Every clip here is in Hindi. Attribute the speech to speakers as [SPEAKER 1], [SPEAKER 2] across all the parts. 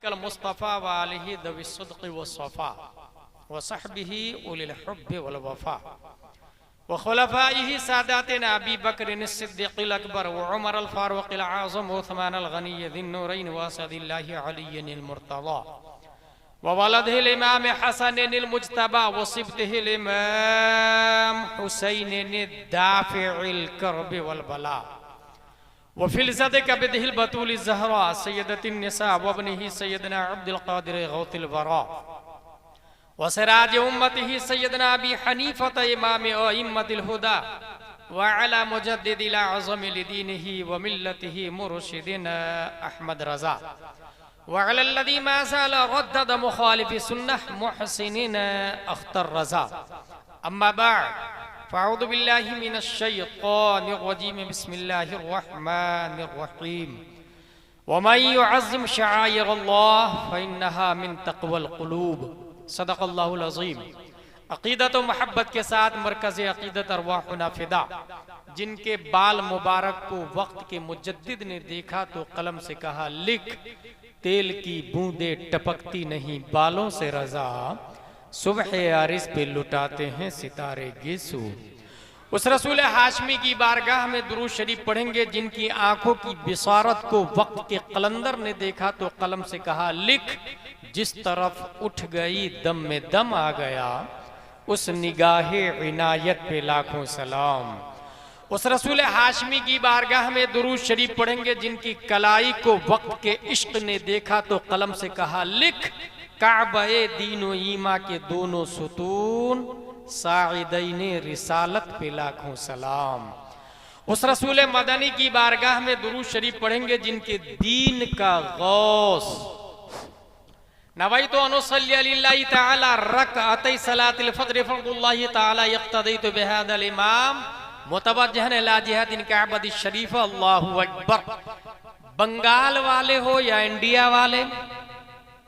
[SPEAKER 1] कल मुस्तफ़ा वालिही दवी सदक़ व सफ़ा व सहबिही उलिल हुब्ब वल वफ़ा व खुलफ़ाइही सादातिना अबी बकर सिद्दीक़िल अकबर व उमर अल फारूक़िल आज़म व उस्मान अल गनी ज़िन नूरैन व असदिल्लाहि अलीय्यिल मुर्तज़ा व वलदिहिल इमाम हसनिल मुज्तबा व सिब्तिहिल इमाम हुसैनिन दाफ़िइल कर्ब वल बला व फिलज़त कबिदिहिल बतूल ज़हरा सय्यदतिन निसा व इब्निही सय्यदना अब्दुल क़ादिर गौतिल वरा व सिराज उम्मतिही सय्यदना अबी हनीफ़त इमाम अइम्मतिल हुदा व अला मुजद्दिदिल आज़म लिदीनिही व मिल्लतिही मुर्शिदिना अहमद रज़ा व अलल्लज़ी मा ज़ाल रद्दद मुखालिफ़ि सुन्नह मुहसिनिन अख्तर रज़ा अम्मा बअद फ़अऊज़ु बिल्लाहि मिनश शैतानिर रजीम बिस्मिल्लाहिर रहमानिर रहीम वमन युअज़्ज़िम शआइरल्लाह फ़इन्नहा मिन तक़वल क़ुलूब सदक़ल्लाहुल अज़ीम। अक़ीदत व मोहब्बत के साथ मरकज़ अक़ीदत अरवाहुना फ़िदा, जिनके बाल मुबारक को वक्त के मुजद्दिद ने देखा तो कलम से कहा लिख, तेल की बूंदें टपकती नहीं बालों से रज़ा, सुबह आरिस पे लुटाते हैं सितारे गिसू। उस रसूल हाशमी की बारगाह में दुरूद शरीफ पढ़ेंगे जिनकी आंखों की बिसारत को वक्त के कलंदर ने देखा तो कलम से कहा लिख, जिस तरफ उठ गई दम में दम आ गया, उस निगाहे इनायत पे लाखों सलाम। उस रसूल हाशमी की बारगाह में दुरूद शरीफ पढ़ेंगे जिनकी कलाई को वक्त के इश्क ने देखा तो कलम से कहा लिख, काबे दीनो ईमा के दोनों सुतून साइदैने रिसालत पे लाखों सलाम। उस रसूल मदनी की बारगाह में दुरूद शरीफ पढ़ेंगे जिनके दीन का गौस नवैतु अनुसल्ली लिल्लाहि तआला रकअतै सलातिल फज्र फरदुल्लाहि तआला यक्तदैतु बिहादल इमाम मुतवज्जहन इला जिहादिन काबदी शरीफ अल्लाहु अकबर। बंगाल वाले हो या इंडिया वाले,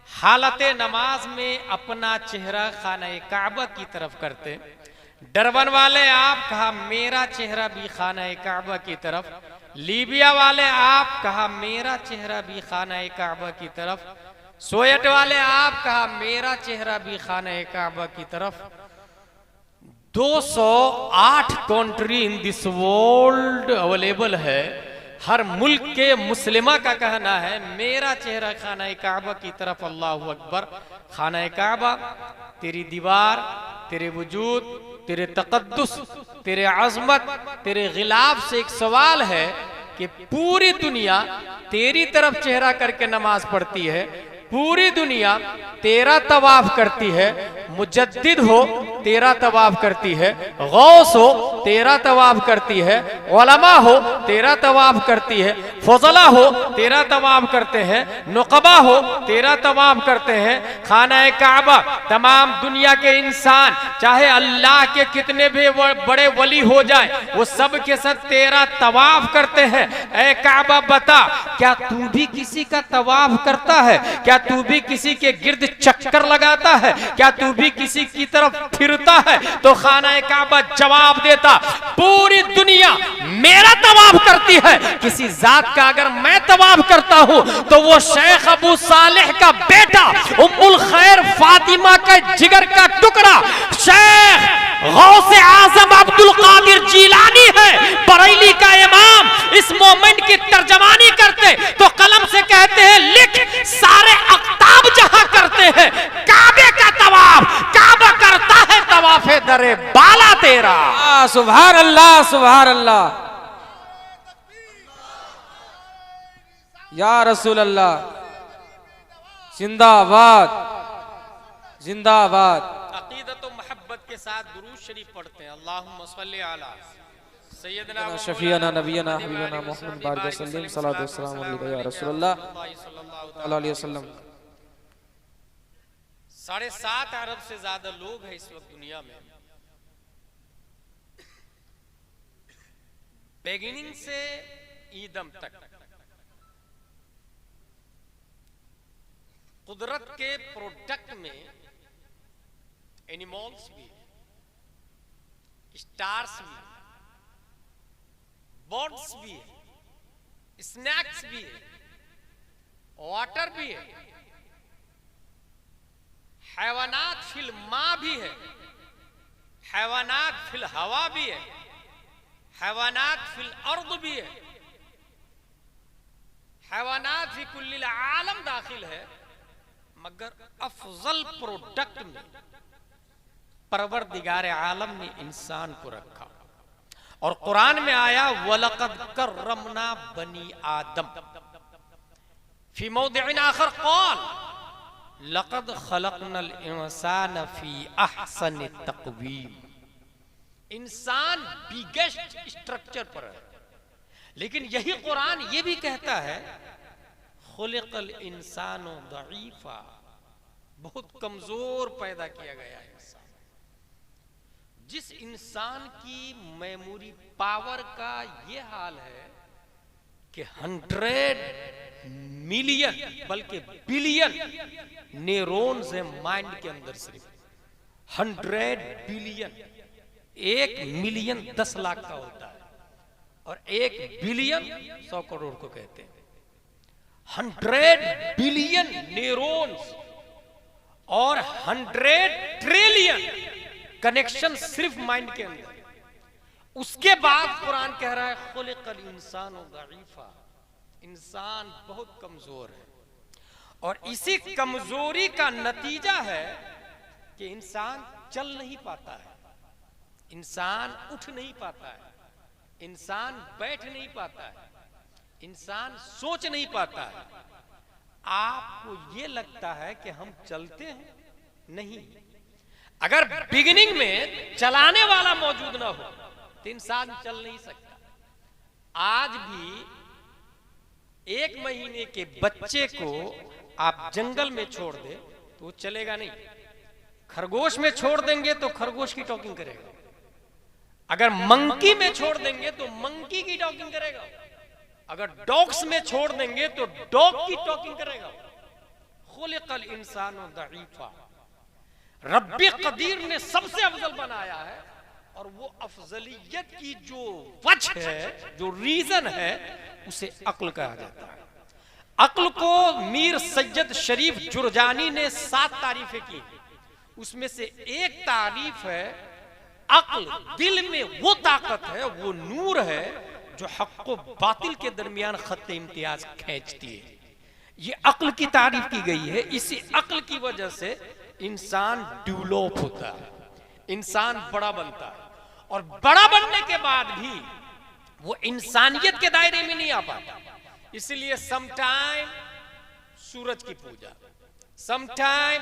[SPEAKER 1] हालत नमाज में अपना चेहरा खाना काबा की तरफ करते। डरबन वाले आप कहा मेरा चेहरा भी खाना काबा की तरफ। लीबिया वाले आप कहा मेरा चेहरा भी खाना काबा की तरफ। सोयट वाले आप कहा मेरा चेहरा भी खाना काबा की तरफ। 208 country in this world available है। हर मुल्क के मुस्लिमा का कहना है मेरा चेहरा खाना काबा की तरफ। अल्लाहु अकबर। खाना काबा तेरी दीवार, तेरे वजूद, तेरे तकद्दुस, तेरे अजमत, तेरे गिलाफ से एक सवाल है कि पूरी दुनिया तेरी तरफ चेहरा करके नमाज पढ़ती है, पूरी दुनिया तेरा तवाफ करती है, मुजद्दिद हो तेरा तवाफ करती है, गौस हो तेरा तवाफ करती है, उलमा हो तेरा तवाफ करती है, फजला हो तेरा तवाफ करते हैं, नुकबा हो तेरा तवाफ करते हैं। खाना काबा तमाम दुनिया के इंसान चाहे अल्लाह के कितने भी बड़े वली हो जाए वो सब के सब तेरा तवाफ करते हैं। ऐ काबा बता, क्या तू भी किसी का तवाफ करता है? क्या तू भी किसी के गिर्द चक्कर लगाता है? क्या तू भी किसी की तरफ फिरता है? तो खाना काबा जवाब देता पूरी दुनिया मेरा तवाफ करती है। किसी जात का अगर मैं तवाफ करता हूं तो वो शेख अबू सालेह का बेटा उम्मुल खैर फातिमा का जिगर का टुकड़ा शेख गौसे आजम अब्दुल कादिर जीलानी है, बरेली का इमाम। इस मोमेंट की तर्जमानी करते तो कलम से कहते हैं लिख, सारे अख्ताब जहां करते हैं काबे का तवाफ, काबा करता है तवाफे दरे बाला तेरा।
[SPEAKER 2] सुभान अल्लाह, सुभान अल्लाह, या रसूल अल्लाह, जिंदाबाद जिंदाबाद।
[SPEAKER 1] अकीदत व मोहब्बत के साथ दुरूद शरीफ पढ़ते हैं। अल्लाहुम्मा सल्ली अला सय्यदना
[SPEAKER 2] शफीअना नबीना हबीबना मुहम्मद बारिक वसल्लम सल्लल्लाहु अलैहि या रसूलुल्लाह सल्लल्लाहु अलैहि वसल्लम।
[SPEAKER 1] 7.5 अरब से ज्यादा लोग हैं इस वक्त दुनिया में। बिगिनिंग से ईदम तक कुदरत के प्रोडक्ट में एनिमल्स भी, स्टार्स भी, बर्ड्स भी है, स्नैक्स भी है, वाटर भी है, हैवानात फिल माँ भी है, हैवानात फिल हवा भी है, हैवानात फिल अर्द भी है, हैवानात फी कुल्लिल आलम दाखिल है, मगर अफजल प्रोडक्ट में परवरदिगार आलम ने इंसान को रखा। और कुरान में आया वलक़द कर्रमना बनी आदम, फी मौदिइन आखर क़ाल लक़द खलक़नल इंसान फी अहसनि तक़वीम। इंसान बिगेस्ट स्ट्रक्चर पर है, लेकिन यही कुरान ये भी कहता है खुलिक़ल इंसानु दईफ़ा, बहुत कमजोर पैदा किया गया है इंसान। जिस इंसान की मेमोरी पावर का ये हाल है कि 100 मिलियन बल्कि बिलियन न्यूरॉन्स है माइंड के अंदर, सिर्फ 100 बिलियन। 1 मिलियन 10 लाख का होता है और 1 बिलियन 100 करोड़ को कहते हैं। 100 बिलियन न्यूरॉन्स और 100 ट्रिलियन कनेक्शन सिर्फ माइंड के अंदर। उसके बाद कुरान कह रहा है खुलिक़ल इंसानु दईफ़ा, इंसान बहुत कमजोर है। और इसी कमजोरी का नतीजा है कि इंसान चल नहीं पाता है, इंसान उठ नहीं पाता है, इंसान बैठ नहीं पाता है, इंसान सोच नहीं पाता है। आपको ये लगता है कि हम चलते हैं? नहीं। अगर बिगिनिंग में चलाने वाला मौजूद ना हो तो इंसान चल नहीं सकता। आज भी 1 महीने के बच्चे को आप जंगल में छोड़ दे तो वो चलेगा नहीं। खरगोश में छोड़ देंगे तो खरगोश की टॉकिंग करेगा, अगर मंकी में छोड़ देंगे तो मंकी की टॉकिंग करेगा, अगर डॉग्स में छोड़ देंगे तो डॉग की टॉकिंग करेगा। खुलिक़ल इंसानु दईफ़ा, रब्बे कदीर ने सबसे अफजल बनाया है। और वो अफजलियत की जो वजह है, जो रीजन है, उसे अक्ल कहा जाता है। अक्ल को मीर सैयद शरीफ जुरजानी ने 7 तारीफें की, उसमें से एक तारीफ है अक्ल दिल में वो ताकत है, वो नूर है जो हक व बातिल के दरमियान खत इम्तियाज खींचती है। ये अक्ल की तारीफ की गई है। इसी अक्ल की वजह से इंसान डेवलप होता है, इंसान बड़ा बनता है। और बड़ा बनने के बाद भी वो इंसानियत के दायरे में नहीं आ पाता। इसलिए समटाइम सूरज की पूजा, समटाइम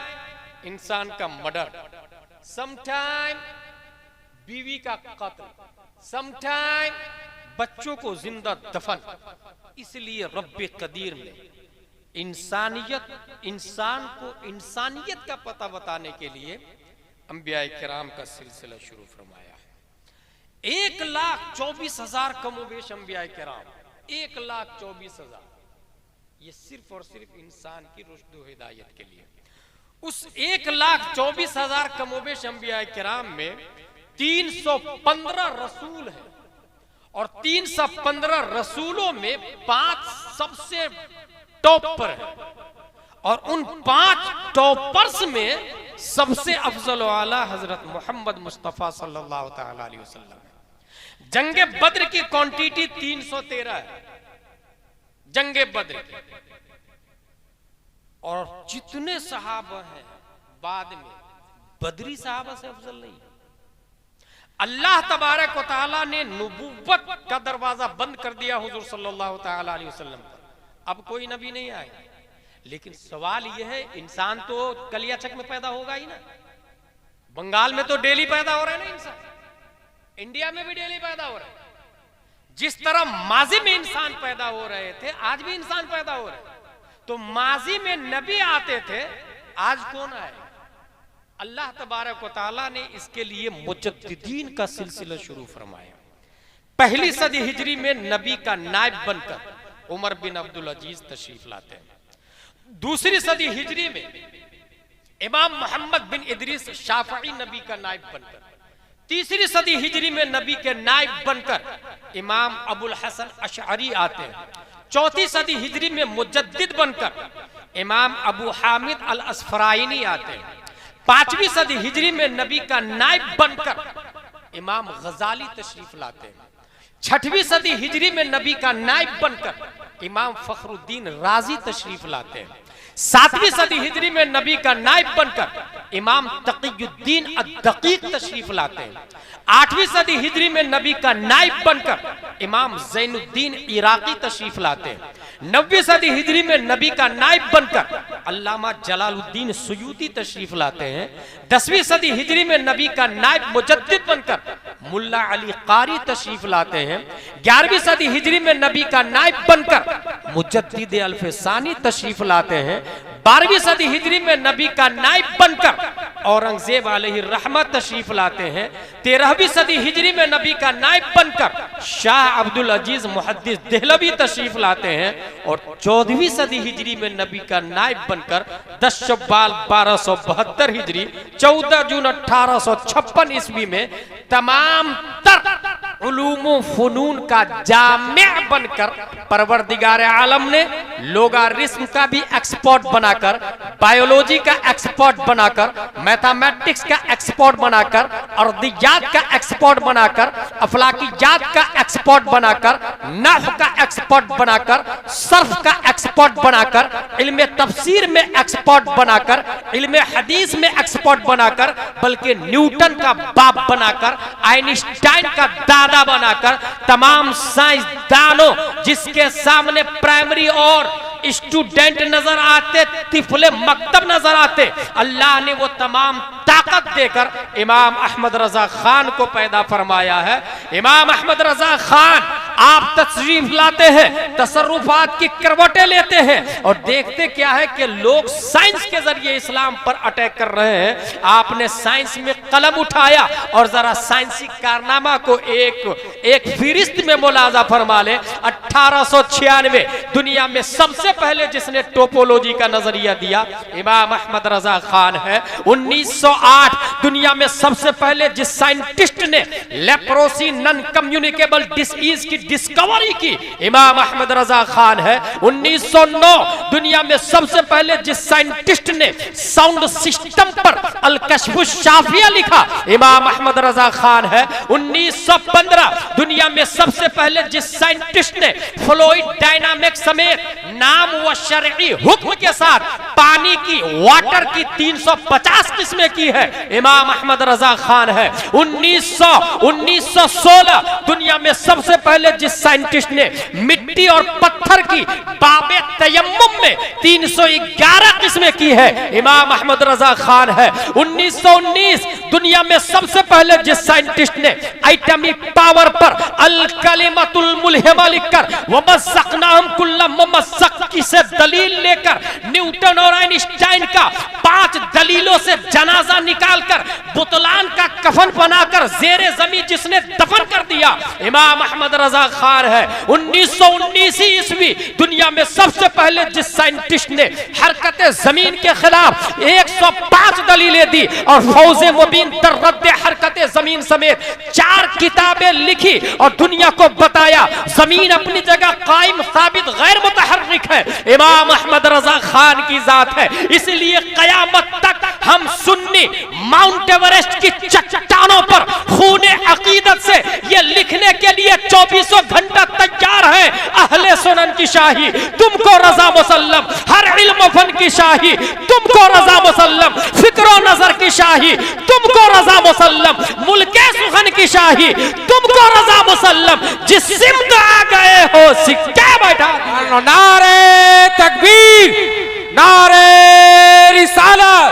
[SPEAKER 1] इंसान का मर्डर, समटाइम बीवी का कत्ल, समटाइम बच्चों को जिंदा दफन। इसलिए रब्बे कदीर ने इंसान को इंसानियत का पता बताने के लिए अंबिया किराम का सिलसिला शुरू फरमाया है। 1,24,000 कमोबेश अंबिया किराम, 1,24,000, ये सिर्फ और सिर्फ इंसान की रुश्द व हिदायत के लिए। उस 1,24,000 कमोबेश अंबिया किराम में 315 रसूल हैं और 315 रसूलों में 5 सबसे टॉप पर है। और उन 5 टॉपर्स में सबसे अफजल वाला हजरत मोहम्मद मुस्तफा सल्लल्लाहु तआला अलैहि वसल्लम है। जंगे बद्र की क्वांटिटी 313 है, जंगे बद्र की। और जितने सहाबा हैं बाद में बदरी सहाबा से अफजल नहीं। अल्लाह तबारक व तआला ने नबूवत का दरवाजा बंद कर दिया हुजूर सल्लल्लाहु तआला अलैहि वसल्लम पर। अब कोई नबी नहीं आए। लेकिन सवाल यह है, इंसान तो कलियाचक में पैदा होगा ही ना। बंगाल में तो डेली पैदा हो रहा है ना इंसान, इंडिया में भी डेली पैदा हो रहा है। जिस तरह माजी में इंसान पैदा हो रहे थे, आज भी इंसान पैदा हो रहे हैं। तो माजी में नबी आते थे, आज कौन आए? अल्लाह तबारक व तआला ने इसके लिए मुजद्दिदीन का सिलसिला शुरू फरमाया। पहली सदी हिजरी में नबी का नायब बनकर उमर बिन अब्दुल अजीज तशरीफ लाते हैं। दूसरी सदी हिजरी में इमाम मोहम्मद बिन इदरीस शाफई नबी का नायब बनकर, तीसरी सदी हिजरी में नबी के नायब बनकर इमाम अबुल हसन अशअरी आते हैं। चौथी सदी हिजरी में मुजद्दिद बनकर इमाम अबू हामिद अल असफराइनी आते हैं। 5वीं सदी हिजरी में नबी का नायब बनकर इमाम गजाली तशरीफ लाते हैं। 6वीं सदी हिजरी में नबी का नायब बनकर इमाम फखरुद्दीन राजी तशरीफ लाते हैं। 7वीं सदी हिजरी में नबी का नायब बनकर इमाम तकीयुद्दीन अद-दकीक तशरीफ लाते हैं। 8वीं सदी हिजरी में नबी का नायब बनकर इमाम ज़ैनुद्दीन इराकी तशरीफ लाते हैं। 9वीं सदी हिजरी में नबी का नायब बनकर अल्लामा जलालुद्दीन सुयूती तशरीफ लाते हैं। 10वीं सदी हिजरी में नबी का नायब मुजद्दिद बनकर मुल्ला अली कारी तशरीफ लाते हैं। 11वीं सदी हिजरी में नबी का नायब बनकर मुजद्दिद अल्फसानी तशरीफ लाते हैं। 12वीं सदी हिजरी में नबी का नायब बनकर औरंगजेब अलैहि रहमत तशरीफ लाते हैं। 13वीं सदी हिजरी में नबी का नायब बनकर शाह अब्दुल अजीज मुहद्दिस देहलवी तशरीफ लाते हैं। और 14वीं सदी हिजरी में नबी का नायब बनकर 10 शव्वाल 1272 हिजरी 14 जून 1856 ईस्वी में तमाम तर उलूम फुनून का जामिया बनकर परवरदिगार आलम ने लोगारिस्म का भी एक्सपर्ट बनाकर, बायोलॉजी का एक्सपर्ट बनाकर, मैथमेटिक्स का एक्सपर्ट बनाकर, अर्दियात का एक्सपर्ट बनाकर, अफलाकियात का एक्सपर्ट बनाकर, नहव का एक्सपर्ट बनाकर, सर्फ का एक्सपर्ट बनाकर, इल्मे तफसीर में एक्सपर्ट बनाकर, इल्मे हदीस में एक्सपर्ट बनाकर, बल्कि न्यूटन का बाप बनाकर, आइंस्टाइन का दादा बनाकर, तमाम साइंसदानों जिसके सामने प्राइमरी और स्टूडेंट नजर आते, तिफले मकतब नजर आते, अल्लाह ने वो तमाम ताकत देकर इमाम अहमद रजा खान को पैदा फरमाया है। इमाम अहमद रजा खान आप तशरीफ लाते हैं, तसर्रुफात की करवटें लेते हैं और देखते क्या है कि लोग साइंस के जरिए इस्लाम पर अटैक कर रहे हैं। आपने साइंस में कलम उठाया और जरा साइंसी कारनामा को एक फिरिस्त में मुलाजा फरमा ले। 1896 दुनिया में सबसे पहले जिसने टोपोलॉजी का नजरिया दिया इमाम अहमद रजा खान है। 1908 दुनिया में सबसे पहले जिस साइंटिस्ट ने लेप्रोसी नॉन कम्युनिकेबल डिसीज की डिस्कवरी की इमाम अहमद रजा खान है। 1909 दुनिया में सबसे पहले जिस साइंटिस्ट ने साउंड सिस्टम पर अल-कश्फुश शाफिया लिखा इमाम अहमद रजा खान है। 1915 दुनिया में सबसे पहले जिस साइंटिस्ट ने फ्लूइड डायनामिक्स समेत नाम व शरई हुक्म के साथ पानी की वाटर की 350 किस्में की है इमाम अहमद रजा खान है। 1916 दुनिया में सबसे पहले जिस साइंटिस्ट ने मिट्टी और पत्थर की बाबे तयम्मुम में 311 किस्में की है इमाम अहमद रजा खान है। 1919 दुनिया में सबसे पहले जिस साइंटिस्ट ने एटॉमिक पावर पर अल कलिमतुल मुल्हिमा लिखकर वमस्सकनाहुम कुल्ल मुमस्सक से दलील लेकर न्यूटन और आइंस्टाइन का 5 दलीलों से जनाजा निकालकर बुतलान का कफन बनाकर जेरे जमीन जिसने दफन कर दिया इमाम अहमद रजा खान है। 1919 ईस्वी दुनिया में सबसे पहले जिस साइंटिस्ट ने हरकत जमीन के खिलाफ 105 दलीलें दी और फौजे मुबीन तर रद्द हरकत जमीन समेत 4 किताबें लिखी और दुनिया को बताया जमीन अपनी जगह कायम साबित गैर मुतहर्रिक है, इमाम अहमद रजा खान की जात है। इसलिए कयामत तक हम सुन्नी माउंट एवरेस्ट की चट्टानों पर खूने अकीदत से ये लिखने के लिए 24 घंटा तैयार है अहले सुनन की शाही तुमको रजा मुसल्लम, हर इल्म फन की शाही तुमको रजा मुसल्लम, फिक्रो नजर की शाही तुमको रजा मुसल्लम, मुल्के सुखन की शाही तुमको रजा मुसल्लम, जिस सिमत आ गए हो सिक्के बैठा।
[SPEAKER 2] नारे तकबीर, नारे रिसालत,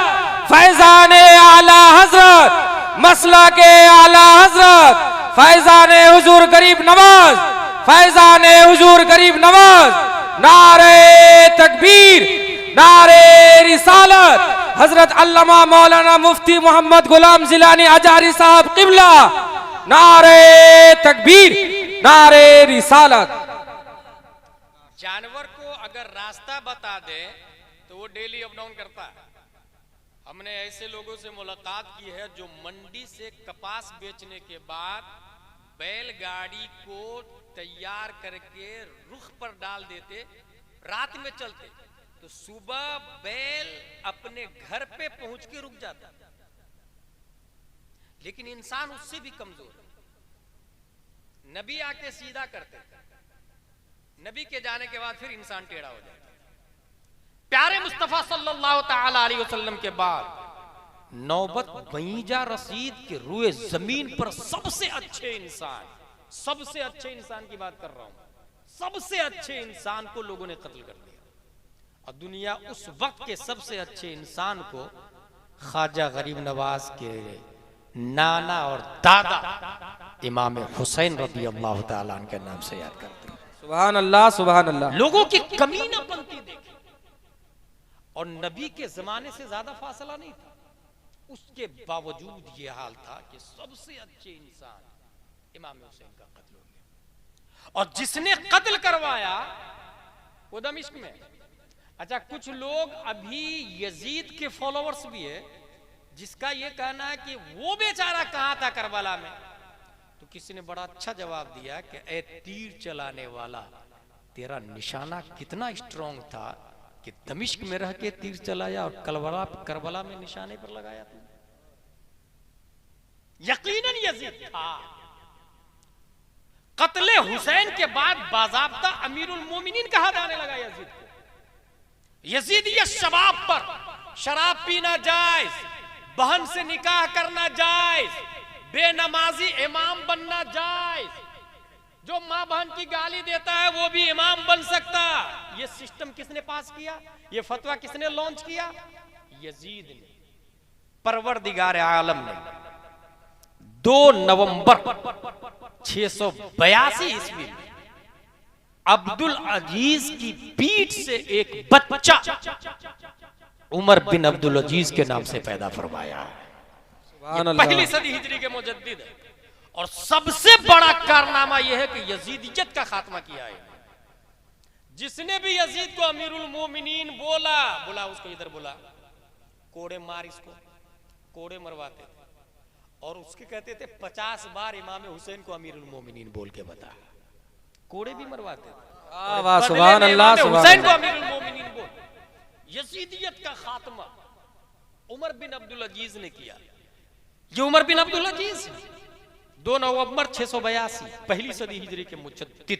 [SPEAKER 2] फैजाने आला हजरत, मसला के आला हजरत, फैजाने हुजूर गरीब नवाज, फैजाने हुजूर गरीब नवाज, नारे तकबीर, नारे रिसालत, हजरत अल्लामा मौलाना मुफ्ती मोहम्मद गुलाम जिलानी अजारी साहब किबला, नारे तकबीर, नारे रिसालत।
[SPEAKER 1] जानवर को अगर रास्ता बता दे तो वो डेली अप डाउन करता है। हमने ऐसे लोगों से मुलाकात की है जो मंडी से कपास बेचने के बाद बैलगाड़ी को तैयार करके रुख पर डाल देते, रात में चलते, तो सुबह बैल अपने घर पे पहुंच के रुक जाता, लेकिन इंसान उससे भी कमजोर है। नबी आके सीधा करते, नबी के जाने के बाद फिर इंसान टेढ़ा हो जाता। प्यारे मुस्तफा सल्लल्लाहु ताला अलैहि वसल्लम के बाद नौबत बईजा रसीद के रुए जमीन पर सबसे अच्छे इंसान, सबसे अच्छे इंसान की बात कर रहा हूं, सबसे अच्छे इंसान को लोगों ने कत्ल कर दिया। और दुनिया उस वक्त के सबसे अच्छे इंसान को ख्वाजा गरीब नवाज के नाना और दादा इमाम हुसैन रज़ी अल्लाह ताला अन्हु के नाम से याद करते हैं।
[SPEAKER 2] सुभान अल्लाह, सुभान अल्लाह।
[SPEAKER 1] लोगों की कमीनापंती देखें, और नबी के जमाने से ज्यादा फासला नहीं था, उसके बावजूद ये हाल था कि सबसे अच्छे इंसान इमाम हुसैन का कत्ल हो गया। और जिसने कत्ल करवाया वो दमिश्क में। अच्छा, कुछ लोग अभी यजीद के फॉलोअर्स भी है जिसका ये कहना है कि वो बेचारा कहां था करबला में। तो किसी ने बड़ा अच्छा जवाब दिया कि ए तीर चलाने वाला, तेरा निशाना कितना स्ट्रॉन्ग था कि दमिश्क में रह के तीर चलाया और करबला में निशाने पर लगाया तुमने। यकीनन यजीद था। कत्ले हुसैन के बाद बाज़ाब्ता अमीरुल मोमिनीन कहा जाने लगा यजीद को। यजीदियत शबाब पर शराब पीना जायज, बहन से निकाह करना जायज, बेनमाजी इमाम बनना जायज, जो मां बहन की गाली देता है वो भी इमाम बन सकता। ये सिस्टम किसने पास किया? ये फतवा किसने लॉन्च किया? यजीद ने, परवरदिगार आलम ने। 2 नवंबर 682 ईस्वी में अब्दुल अजीज की पीठ से एक बच्चा उमर बिन अब्दुल अजीज के नाम से पैदा फरमाया। पहली सदी हिजरी के मुजद्दिद है। और सबसे बड़ा कारनामा यह है कि यजीदियत का खात्मा किया है। जिसने भी यजीद को अमीरुल मोमिनीन बोला उसको इधर बोला, कोड़े मार, इसको कोड़े मरवाते थे। और उसके कहते थे 50 बार इमाम हुसैन को अमीरुल मोमिनीन बोल के बता, कोड़े भी मरवाते थे।
[SPEAKER 2] सुभान अल्लाह,
[SPEAKER 1] हुसैन को अमीरुल मोमिनीन बोल। यजीदियत का खात्मा उमर बिन अब्दुल अजीज ने किया। ये उमर बिन अब्दुल अजीज 2 नवंबर 682 पहली सदी हिजरी के मुजद्दिद,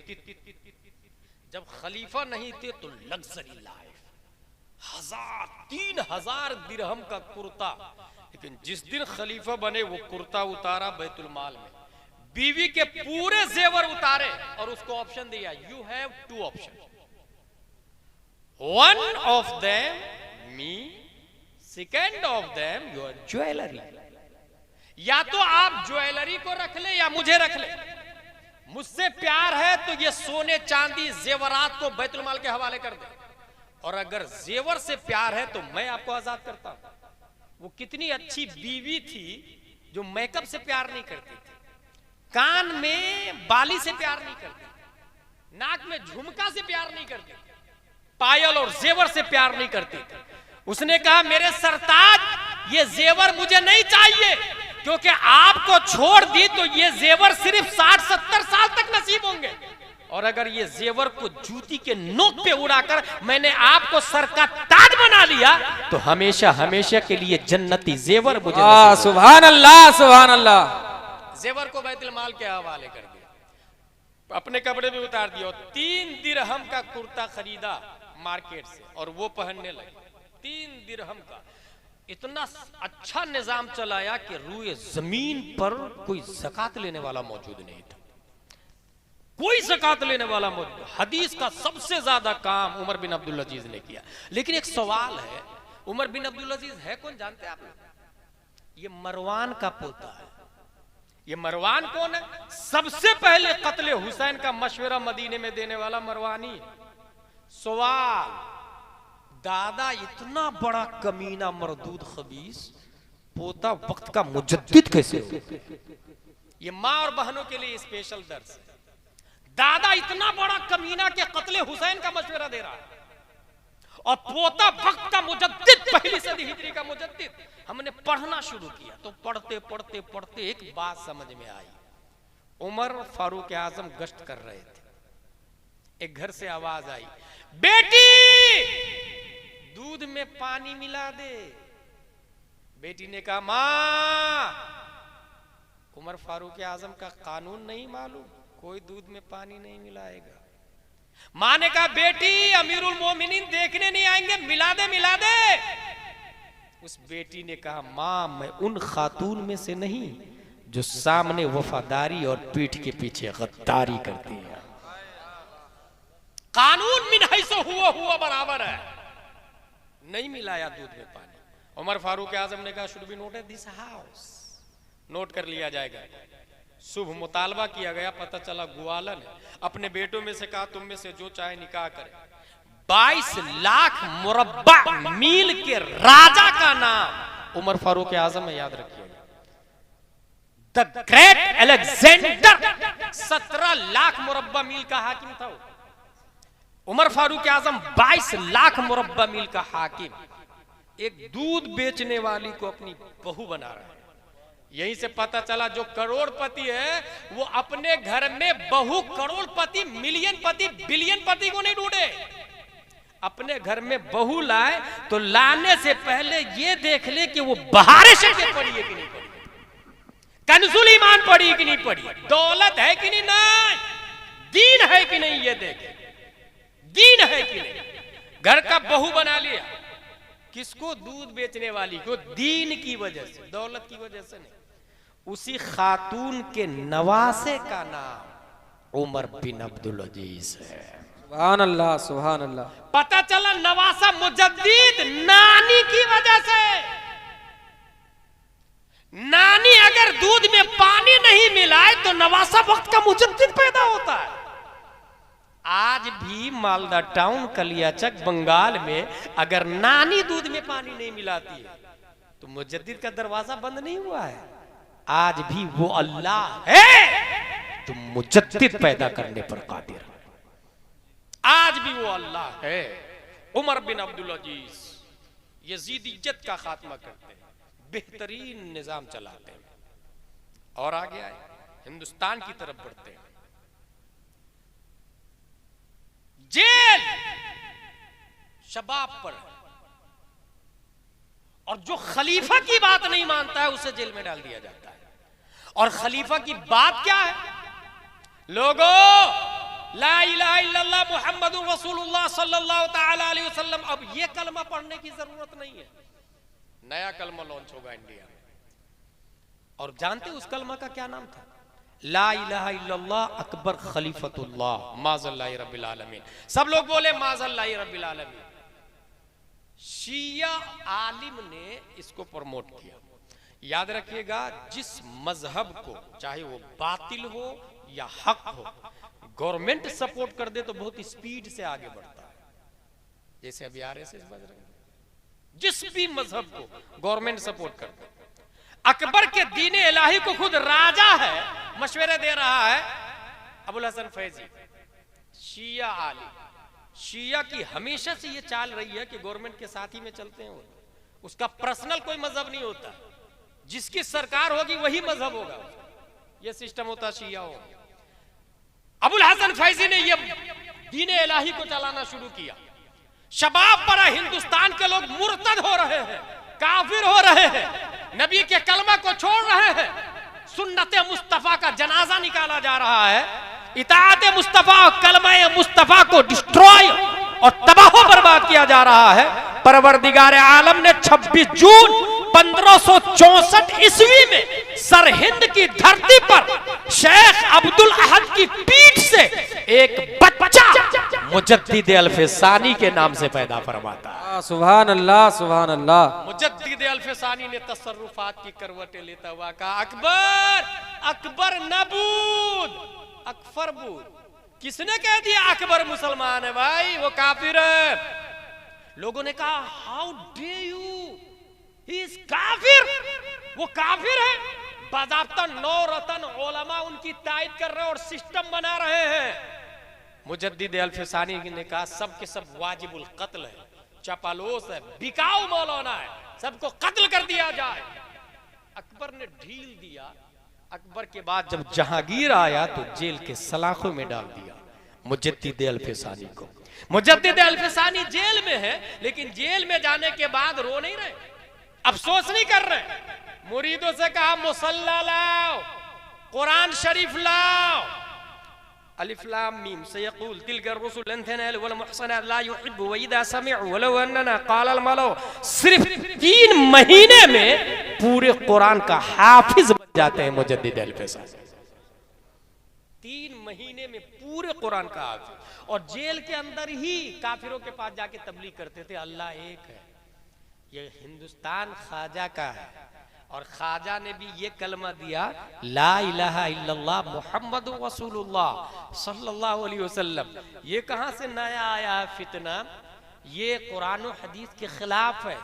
[SPEAKER 1] जब खलीफा नहीं थे तो लग्जरी लाइफ, 3000 दिरहम का कुर्ता। लेकिन जिस दिन खलीफा बने वो कुर्ता उतारा बैतुल माल में, बीवी के पूरे जेवर उतारे और उसको ऑप्शन दिया, you have 2 option, one of them me, second of them your jewellery. या तो आप ज्वेलरी को रख ले या मुझे रख ले। मुझसे प्यार है तो ये सोने चांदी जेवरात को बैतुल माल के हवाले कर दे, और अगर जेवर से प्यार है तो मैं आपको आजाद करता हूं। वो कितनी अच्छी बीवी थी जो मेकअप से प्यार नहीं करती थी, कान में बाली से प्यार नहीं करती, नाक में झुमका से प्यार नहीं करती, पायल और जेवर से प्यार नहीं करती थी। उसने कहा मेरे सरताज ये जेवर मुझे नहीं चाहिए, क्योंकि आपको छोड़ दी तो ये जेवर सिर्फ 60-70 साल तक नसीब होंगे, और अगर ये जेवर को जूती के नोक पे उड़ाकर मैंने आपको सर का ताज बना लिया तो हमेशा हमेशा के लिए जन्नती जेवर मुझे।
[SPEAKER 2] सुभान अल्लाह, सुभान अल्लाह।
[SPEAKER 1] जेवर को बैतुल माल के हवाले कर दिया, अपने कपड़े भी उतार दिया। 3 दिरहम का कुर्ता खरीदा मार्केट से और वो पहनने लगे। 3 दिरहम का इतना अच्छा निजाम चलाया कि रूए जमीन पर कोई ज़कात लेने वाला मौजूद नहीं था, कोई ज़कात लेने वाला मौजूद। हदीस का सबसे ज्यादा काम उमर बिन अब्दुल अजीज ने किया। लेकिन एक सवाल है, उमर बिन अब्दुल अजीज है कौन जानते हैं आप लोग? ये मरवान का पोता है। ये मरवान कौन है? सबसे पहले कत्ले हुसैन का मशवरा मदीने में देने वाला मरवानी। सवाल, दादा इतना बड़ा कमीना मरदूद खबीस, पोता वक्त का मुजद्दिद कैसे हो? ये माँ और बहनों के लिए स्पेशल दर्स है। दादा इतना बड़ा कमीना के कत्ले हुसैन का मशवरा दे रहा है और पोता वक्त का मुजद्दिद, पहली सदी हिजरी का मुजद्दिद। हमने पढ़ना शुरू किया तो पढ़ते पढ़ते पढ़ते एक बात समझ में आई। उमर फारूक आजम गश्त कर रहे थे, एक घर से आवाज आई, बेटी दूध में पानी मिला दे। बेटी ने कहा माँ, उमर फारूक आजम का कानून नहीं मालूम, कोई दूध में पानी नहीं मिलाएगा। माँ ने कहा बेटी, अमीरुल मोमिनीन देखने नहीं आएंगे, मिला दे मिला दे। उस बेटी ने कहा माँ, मैं उन खातून में से नहीं जो सामने वफादारी और पीठ के पीछे गद्दारी करती है। कानून मिन हैसो हुआ बराबर है। नहीं मिलाया दूध में पानी। उमर फारूक आजम ने कहा should be noted this house, note कर लिया जाएगा। शुभ मुतालबा किया गया, पता चला ग्वाला ने अपने बेटों में से कहा तुम में से जो चाहे निकाह करे। 22 लाख मुरब्बा मील के राजा का नाम उमर फारूक आजम है, याद रखिएगा। द ग्रेट अलेक्जेंडर 17 लाख मुरब्बा मील का हाकिम था। उमर फारूक आजम 22 लाख मुरब्बा मील का हाकिम, एक दूध बेचने वाली को अपनी बहू बना रहा है। यहीं से पता चला जो करोड़पति है वो अपने घर में बहू करोड़पति, मिलियनपति, बिलियनपति को नहीं ढूंढे। अपने घर में बहू लाए तो लाने से पहले ये देख ले कि वो बहारे शरीयत पड़ी है कि नहीं पड़ी, कंजुल ईमान पड़ी है कि नहीं पड़ी, दौलत है कि नहीं, नहीं दीन है कि नहीं, ये देखे दीन है कि नहीं। घर का बहू बना लिया, किसको? दूध बेचने वाली को, दीन की वजह से, दौलत की वजह से नहीं। उसी खातून के नवासे का नाम उमर बिन अब्दुल अजीज है।
[SPEAKER 2] सुभान अल्लाह, सुभान अल्लाह।
[SPEAKER 1] पता चला नवासा मुजद्दिद नानी की वजह से। नानी अगर दूध में पानी नहीं मिलाए तो नवासा वक्त का मुजद्दिद पैदा होता है। आज भी मालदा टाउन, कलियाचक, बंगाल में अगर नानी दूध में पानी नहीं मिलाती है तो मुजद्दिद का दरवाजा बंद नहीं हुआ है। आज भी वो अल्लाह है तो मुजद्दिद पैदा करने पर कादिर। आज भी वो अल्लाह है। उमर बिन अब्दुल अजीज यजीदियत का खात्मा करते हैं, बेहतरीन निजाम चलाते हैं और आगे आए हिंदुस्तान की तरफ बढ़ते हैं। जेल शबाब पर, और जो खलीफा की बात नहीं मानता है उसे जेल में डाल दिया जाता है। और खलीफा की बात क्या है? लोगों, ला इलाहा इल्लल्लाह मुहम्मदुर रसूलुल्लाह सल्लल्लाहु तआला अलैहि वसल्लम। अब ये कलमा पढ़ने की जरूरत नहीं है, नया कलमा लॉन्च होगा इंडिया में। और जानते उस कलमा का क्या नाम था? ला इलाहा इल्लल्लाह अकबर खलीफतुल्लाह माज़ल्लाहि रब्बिल आलमीन। सब लोग बोले माज़ल्लाहि रब्बिल आलमीन। शिया आलिम ने इसको प्रमोट किया। याद रखिएगा, जिस मजहब को चाहे वो बातिल हो या हक हो, गवर्नमेंट सपोर्ट कर दे तो बहुत स्पीड से आगे बढ़ता है। जैसे अभी आरएसएस बज रहे हैं, जिस भी मजहब को गवर्नमेंट सपोर्ट कर दे। अकबर के दीन इलाही को खुद राजा है मशवरे दे रहा है अबुल हसन फैजी, शिया आलिम। शिया की हमेशा से ये चाल रही है कि गवर्नमेंट के साथ ही में चलते हैं वो। उसका पर्सनल कोई मजहब नहीं होता, जिसकी सरकार होगी वही मजहब होगा। ये सिस्टम होता शिया हो। अबुल हसन फैजी ने ये दीन इलाही को चलाना शुरू किया। शबाब पर हिंदुस्तान के लोग मुर्तद हो रहे हैं, काफिर हो रहे हैं, नबी के कलमा को छोड़ रहे हैं। सुन्नत मुस्तफा का जनाजा निकाला जा रहा है। इताअत मुस्तफा और कलमा मुस्तफा को डिस्ट्रॉय और तबाह बर्बाद किया जा रहा है। परवरदिगार आलम ने 26 जून 1564 ईस्वी में सरहिंद की धरती पर शेख अब्दुल अहद की पीठ से एक बच्चा मुजद्दिद अल्फसानी के नाम से पैदा फरमाता है।
[SPEAKER 2] सुभान अल्लाह, सुभान अल्लाह।
[SPEAKER 1] मुजद्दिद अल्फसानी ने तसर्रुफात की करवटें लेता हुआ कहा, अकबर, अकबर नबूद, अकबर बूद। किसने कह दिया अकबर मुसलमान है? भाई वो काफिर है। लोगों ने कहा, how day you, he is काफिर, वो काफिर है। बाज़ाब्ता 9 रतन उलमा उनकी तायद कर रहे हैं और सिस्टम बना रहे हैं। मुजद्दिद अल्फसानी ने कहा, सब के सब वाजिबुल कत्ल है, चपालोस है, बिकाऊ मौलाना है, सबको कत्ल कर दिया जाए। अकबर ने ढील दिया। अकबर के बाद जब जहांगीर आया तो जेल के सलाखों में डाल दिया मुजद्दिद अल्फसानी को। मुजद्दिद अल्फसानी जेल में है, लेकिन जेल में जाने के बाद रो नहीं रहे, अफसोस नहीं कर रहे। मुरीदों से कहा मुसल्ला लाओ, कुरान शरीफ लाओ। अलिफ लाम मीम सयक़ूल तिलका रुसुल लन तनालू वल मुहसनात ला युहिब्बु व इदा समिअू वलौ अन्ना क़ाल अल मलौ। सिर्फ 3 महीने में पूरे कुरान का हाफिज बन जाते हैं मुजद्दिद अल्फसानी। 3 महीने में पूरे कुरान का हाफिज। और जेल के अंदर ही काफिरों के पास जाके तबलीग करते थे, अल्लाह एक है, ये हिंदुस्तान ख्वाजा का है। और ख्वाजा ने भी ये कलमा दिया, ला इलाहा इल्लल्लाह मुहम्मदुर रसूलुल्लाह सल्लल्लाहु अलैहि वसल्लम। ये कहां से नया आया है फितना? ये कुरान और हदीस के खिलाफ है,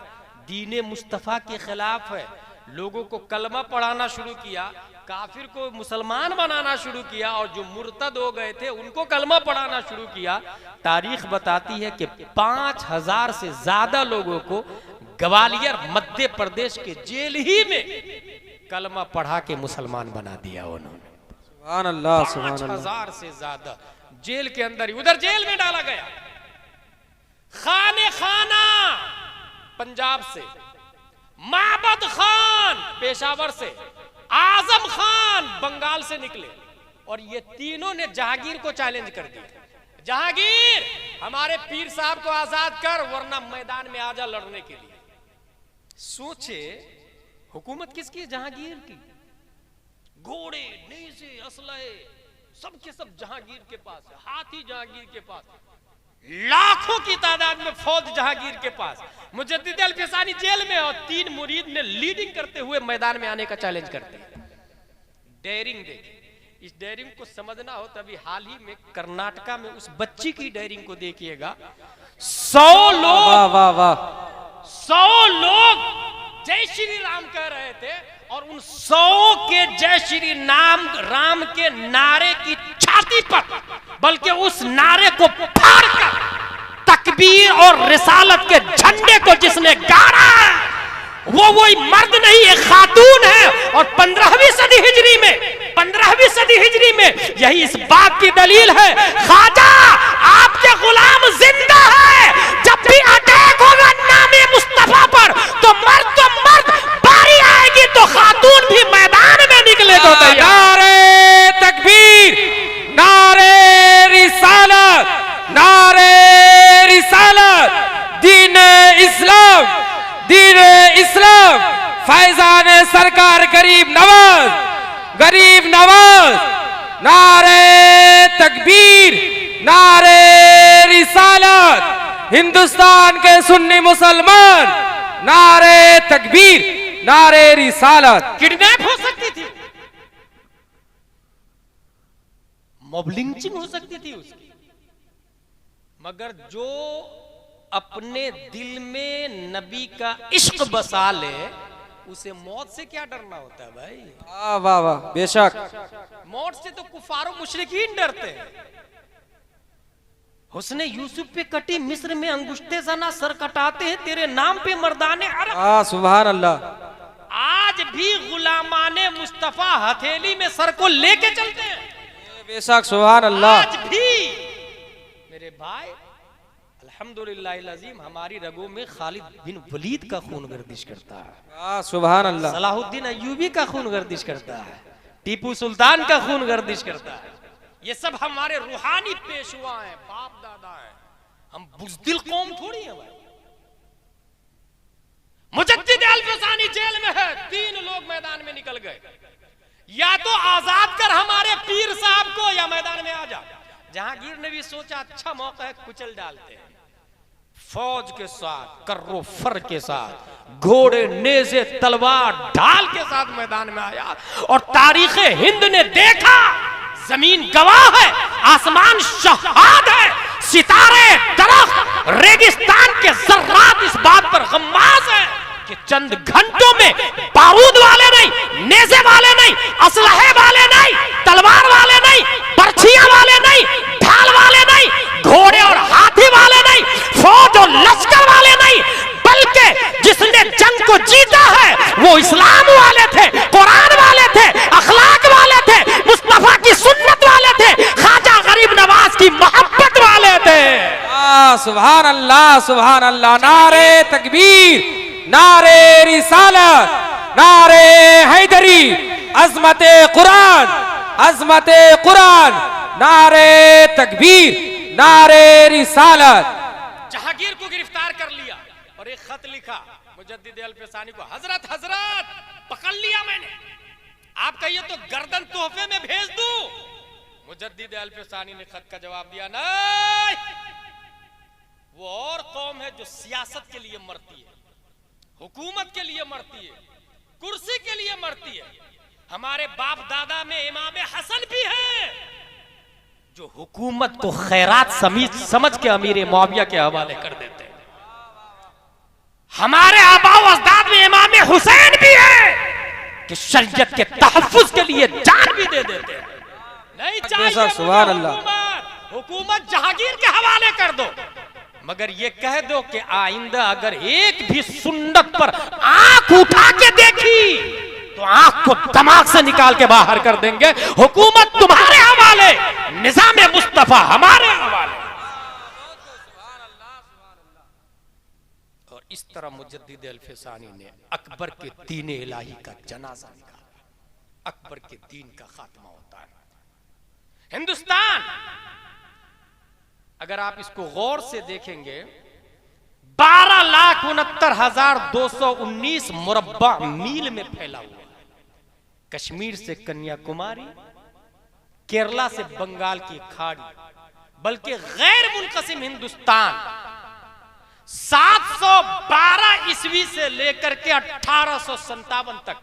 [SPEAKER 1] दीन मुस्तफ़ा के खिलाफ है। लोगों को कलमा पढ़ाना शुरू किया, काफिर को मुसलमान बनाना शुरू किया, और जो मुर्तद हो गए थे उनको कलमा पढ़ाना शुरू किया। तारीख बताती है कि 5000 से ज्यादा लोगों को ग्वालियर मध्य प्रदेश के जेल ही में कलमा पढ़ा के मुसलमान बना दिया उन्होंने।
[SPEAKER 2] सुभान अल्लाह, सुभान अल्लाह।
[SPEAKER 1] 5000 से ज्यादा जेल के अंदर ही, उधर जेल में डाला गया। खाने खाना पंजाब से, माबद खान पेशावर से, आजम खान बंगाल से निकले, और ये तीनों ने जहांगीर को चैलेंज कर दिया, जहांगीर हमारे पीर साहब को आजाद कर, वरना मैदान में आजा लड़ने के लिए। सोचे हुकूमत किसकी? जहांगीर की। घोड़े, नेज़े, असलहे सब के सब जहांगीर के पास है, हाथी जहांगीर के पास, लाखों की तादाद में फौज जहांगीर के पास। मुजद्दिद अल्फसानी जेल में, और 3 मुरीद ने लीडिंग करते हुए मैदान में आने का चैलेंज करते हैं। डेयरिंग देखिए, इस डेयरिंग को समझना हो तभी हाल ही में कर्नाटका में उस बच्ची की डेयरिंग को देखिएगा। 100 लोग,
[SPEAKER 2] वाह वाह वाह,
[SPEAKER 1] 100 लोग जय श्री राम कह रहे थे, और उन 100 के जय श्री राम के नारे की छाती पर, बल्कि उस नारे को फाड़कर तकबीर और रिसालत के झंडे को जिसने गाड़ा है, वो वही मर्द नहीं, एक खातून है। और 15वीं सदी हिजरी में यही इस बात की दलील है, ख्वाजा आपके गुलाम जिंदा है। जब भी अटैक होगा नामे मुस्तफा पर, तो मर्द बारी आएगी तो खातून भी मैदान में निकलेगा।
[SPEAKER 2] नारे तकबीर, नारे रिसालत, नारे रिसालत, दीन इस्लाम, फैजान सरकार गरीब नवाज, नारे तकबीर, नारे रिसालत, हिंदुस्तान के सुन्नी मुसलमान, नारे तकबीर, नारे रिसालत।
[SPEAKER 1] किडनैप हो सकती थी, मॉब लिंचिंग हो सकती थी उसकी, मगर जो अपने दिल में नबी का इश्क बसा ले, उसे मौत से क्या डरना होता है भाई?
[SPEAKER 2] वाह वाह वाह, बेशक।
[SPEAKER 1] मौत से तो कुफार मुशरिकीन डरते हैं। हुस्ने यूसुफ पे कटी मिस्र में अंगुश्ते ज़ना सर कटाते हैं तेरे नाम पे मर्दाने अरब।
[SPEAKER 2] सुभान अल्लाह।
[SPEAKER 1] आज भी गुलामाने मुस्तफा हथेली में सर को लेके चलते हैं,
[SPEAKER 2] बेशक, सुभान अल्लाह।
[SPEAKER 1] आज भी मेरे भाई अल्हम्दुलिल्लाह अज़ीम हमारी रगों में खालिद बिन वलीद का खून गर्दिश करता है,
[SPEAKER 2] सुभान अल्लाह।
[SPEAKER 1] सलाहुद्दीन अय्यूबी का खून गर्दिश करता है, टीपू सुल्तान का खून गर्दिश करता है। ये सब हमारे रूहानी पेशवा हैं, बाप दादा हैं, हम बुज़दिल कौम थोड़ी है भाई। मुजद्दिद अल्फसानी जेल में है, 3 लोग मैदान में निकल गए, या तो आजाद कर हमारे पीर साहब को, या मैदान में आ जा। जहांगीर ने भी सोचा अच्छा मौका है, कुचल डालते हैं। फौज के साथ, कर्रो फर के साथ, घोड़े, नेज़े, तलवार, ढाल के साथ मैदान में आया, और तारीख हिंद ने देखा, जमीन गवाह है, आसमान शहाद है, सितारे, दरख्त, रेगिस्तान के जर्रात इस बात पर गम्माज है कि चंद घंटों में बारूद वाले नहीं, नेज़े वाले नहीं, असलहे वाले नहीं, तलवार वाले नहीं, बर्छियां वाले नहीं, ढाल वाले नहीं, घोड़े और हाथी वाले नहीं, फौज और लश्कर वाले नहीं, बल्कि जिसने जंग को जीता है वो इस्लाम वाले थे, कुरान वाले थे, अखलाक वाले थे, मुस्तफा की सुन्नत वाले थे, ख्वाजा गरीब नवाज की मोहब्बत वाले थे।
[SPEAKER 2] सुभान अल्लाह। नारे तकबीर, नारे रिसालत, नारे हैदरी, अजमते कुरान, अजमते कुरान, नारे तकबीर, नारे रिसालत।
[SPEAKER 1] जहांगीर को गिरफ्तार कर लिया और एक खत लिखा मुजद्दिद अल-फसानी को, हजरत हजरत पकड़ लिया मैंने, आप कहिए तो गर्दन तोहफे में भेज दूं। मुजद्दिद अल-फसानी ने खत का जवाब दिया, नहीं, वो और कौम है जो सियासत के लिए मरती है, हुकूमत के लिए मरती है, कुर्सी के लिए मरती है। हमारे बाप दादा में इमाम हसन भी है जो हुकूमत को खैरात समझ के अमीर मुआविया के हवाले कर देते हैं। हमारे आबा अजदाद में इमाम हुसैन भी है कि शरीयत के तहफ्फुज के लिए जान भी दे देते हैं। नहीं चाहिए
[SPEAKER 2] सुभान अल्लाह,
[SPEAKER 1] हुकूमत जहांगीर के हवाले कर दो, मगर ये कह दो कि आइंदा अगर एक भी सुन्नत पर आंख उठा के देखी तो आंख को दिमाग से निकाल के बाहर कर देंगे। हुकूमत तुम्हारे हवाले, निजाम मुस्तफा हमारे हवाले। और इस तरह मुजद्दिद अल-फसानी ने अकबर के दीन इलाही का जनाजा निकाला। अकबर के दीन का खात्मा होता है। हिंदुस्तान, अगर आप इसको गौर से देखेंगे, 12,69,219 मुरब्बा मील में फैला हुआ है। कश्मीर से कन्याकुमारी, केरला से बंगाल की खाड़ी, बल्कि गैर मुनक़सिम हिंदुस्तान 712 ईस्वी से लेकर के 1857 तक,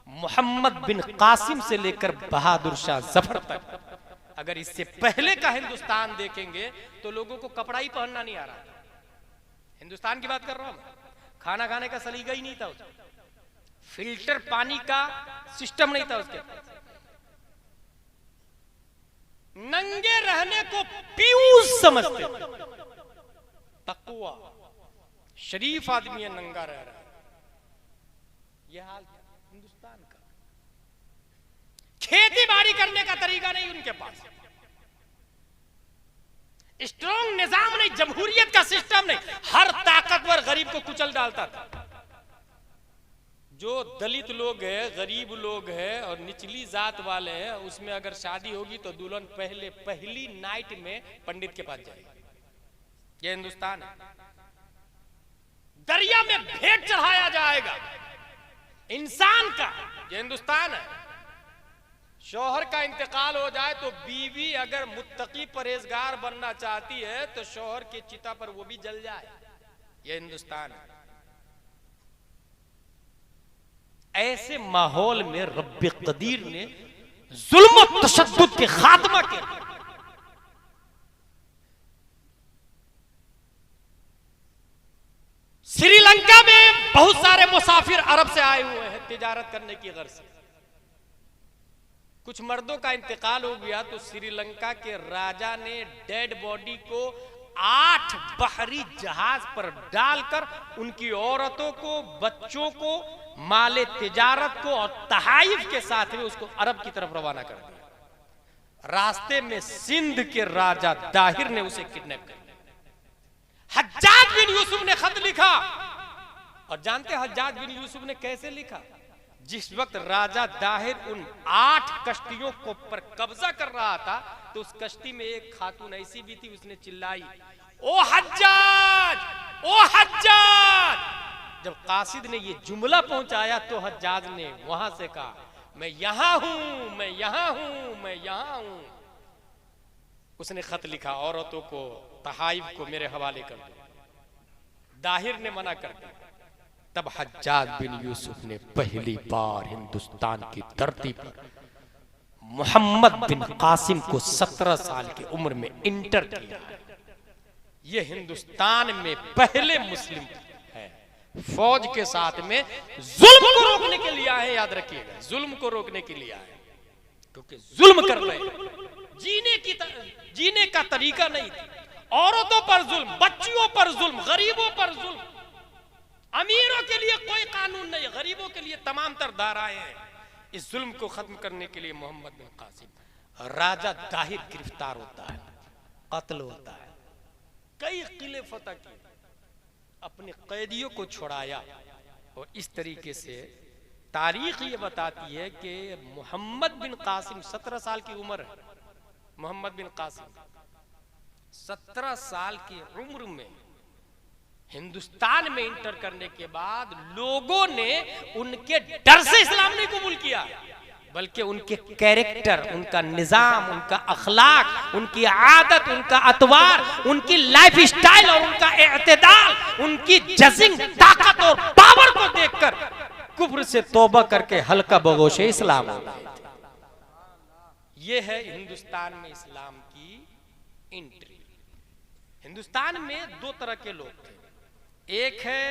[SPEAKER 1] मोहम्मद बिन कासिम से लेकर बहादुर शाह जफर तक, अगर इससे पहले का हिंदुस्तान देखेंगे तो लोगों को कपड़ा ही पहनना नहीं आ रहा। हिंदुस्तान की बात कर रहा हूं, खाना खाने का सलीका ही नहीं था उसका, फिल्टर पानी का सिस्टम नहीं था उसके, नंगे रहने को पीयूष समझते, तकवा, शरीफ आदमी है नंगा रह रहा है। यह हाल था हिंदुस्तान का। खेती बाड़ी करने का तरीका नहीं उनके पास, स्ट्रॉन्ग निजाम नहीं, जमहूरियत का सिस्टम नहीं, हर ताकतवर गरीब को कुचल डालता था। जो दलित लोग हैं, गरीब लोग हैं और निचली जात वाले हैं, उसमें अगर शादी होगी तो दुल्हन पहली नाइट में पंडित के पास जाएगी। यह हिंदुस्तान है। दरिया में भेंट चढ़ाया जाएगा इंसान का, यह हिंदुस्तान है। शौहर का इंतकाल हो जाए तो बीवी अगर मुत्तकी परहेजगार बनना चाहती है तो शौहर की चिता पर वो भी जल जाए, यह हिंदुस्तान है। ऐसे माहौल में रब्बे कदीर ने जुल्म और तशद्दुद के खात्मा के श्रीलंका में बहुत सारे मुसाफिर अरब से आए हुए हैं तिजारत करने की गर्ज से। कुछ मर्दों का इंतकाल हो गया तो श्रीलंका के राजा ने डेड बॉडी को 8 बहरी जहाज पर डालकर उनकी औरतों को, बच्चों को, माले तिजारत को और तहाइफ के साथ में उसको अरब की तरफ रवाना कर दिया। रास्ते में सिंध के राजा दाहिर ने उसे किडनैप कर लिया। हज्जाज बिन यूसुफ ने खत लिखा, और जानते हैं हज्जाज बिन यूसुफ ने कैसे लिखा? जिस वक्त राजा दाहिर उन 8 कश्तियों को पर कब्जा कर रहा था तो उस कश्ती में एक खातून ऐसी भी थी, उसने चिल्लाई, ओ हज्जाज, ओ हज्जाज। जब कासिद ने ये जुमला पहुंचाया तो हज्जाज ने वहां से कहा, मैं यहां हूं, मैं यहां हूं, मैं यहां हूं। उसने खत लिखा, औरतों को, तहाइफ को मेरे हवाले कर दो। दाहिर ने मना कर दिया। तब हज्जाज बिन यूसुफ ने पहली बार हिंदुस्तान की धरती पर मोहम्मद बिन कासिम को 17 साल की उम्र में इंटर किया। ये हिंदुस्तान में पहले मुस्लिम है। फौज के साथ में जुल्म को रोकने के लिए आए, याद रखिएगा, जुल्म को रोकने के लिए आए, क्योंकि जुल्म कर रहे हैं। जीने का तरीका नहीं था। औरतों पर जुल्म, बच्चियों पर जुल्म, गरीबों पर जुल्म। अमीरों के लिए कोई कानून नहीं, गरीबों के लिए तमाम तर धाराएं हैं। इस जुल्म को खत्म करने के लिए मोहम्मद बिन कासिम, राजा दाहिर गिरफ्तार होता है, कत्ल होता है। कई किले फतह किए, अपने कैदियों को छुड़ाया। और इस तरीके से तारीख ये बताती है कि मोहम्मद बिन कासिम 17 साल की उम्र है। मोहम्मद बिन कासिम 17 साल की उम्र में हिंदुस्तान में इंटर करने के बाद लोगों ने उनके डर से इस्लाम नहीं कबूल किया, बल्कि उनके कैरेक्टर, उनका निजाम, उनका अखलाक, उनकी आदत, उनका अतवार, उनकी लाइफ स्टाइल और उनका एतदाल, उनकी जजिंग ताकत और पावर को देखकर कुफ्र से तौबा करके हल्का बगोशे इस्लाम हो गए। ये है हिंदुस्तान में इस्लाम की एंट्री। हिंदुस्तान में दो तरह के लोग थे, एक है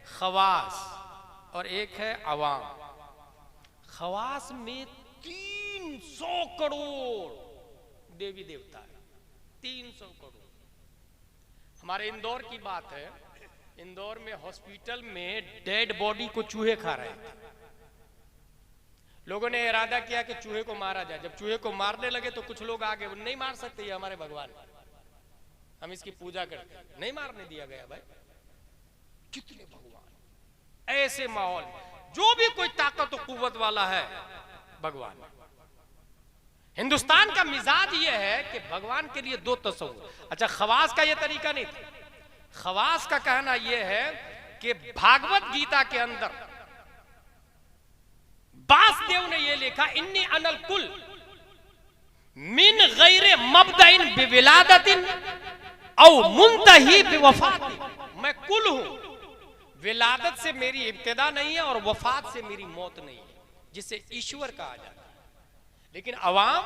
[SPEAKER 1] खवास और एक है अवाम। खवास में 300 करोड़ देवी देवता है, 300 करोड़। हमारे इंदौर की बात है, इंदौर में हॉस्पिटल में डेड बॉडी को चूहे खा रहे थे। लोगों ने इरादा किया कि चूहे को मारा जाए। जब चूहे को मारने लगे तो कुछ लोग आगे, नहीं मार सकते, ये हमारे भगवान, हम इसकी पूजा करते, नहीं मारने दिया गया। भाई कितने भगवान! ऐसे माहौल में जो भी कोई ताकत और कुव्वत वाला है भगवान। हिंदुस्तान का मिजाज यह है कि भगवान के लिए दो तस्वुर। अच्छा, खवास का यह तरीका नहीं था। खवास का कहना यह है कि भागवत गीता के अंदर वासुदेव ने यह लिखा, इन्नी अनल कुल मिन गैरे मबदइन बिविलादतिन औ मुंतही बिवफात। मैं कुल हूं, विलादत से मेरी इब्तिदा नहीं है और वफात से मेरी मौत नहीं है, जिसे ईश्वर कहा जाता है। लेकिन अवाम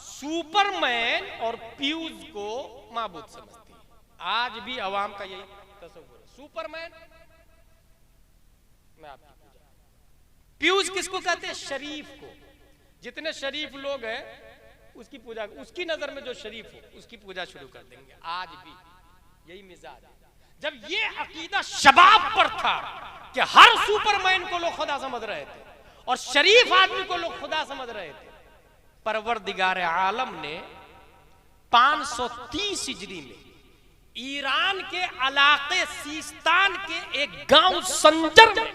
[SPEAKER 1] सुपरमैन और प्यूज को माबूद समझती है। आज भी अवाम का यही तस्वीर है, सुपरमैन मैं आपकी पूजा। प्यूज किसको कहते हैं? शरीफ को। जितने शरीफ लोग हैं उसकी पूजा, उसकी नजर में जो शरीफ हो उसकी पूजा शुरू कर देंगे। आज भी यही मिजाज है। जब ये अकीदा शबाब पर था कि हर सुपरमैन को लोग खुदा समझ रहे थे और शरीफ आदमी को लोग खुदा समझ रहे थे, परवरदिगार आलम ने 530 हिजरी में ईरान के इलाके सीस्तान के एक गांव संजर में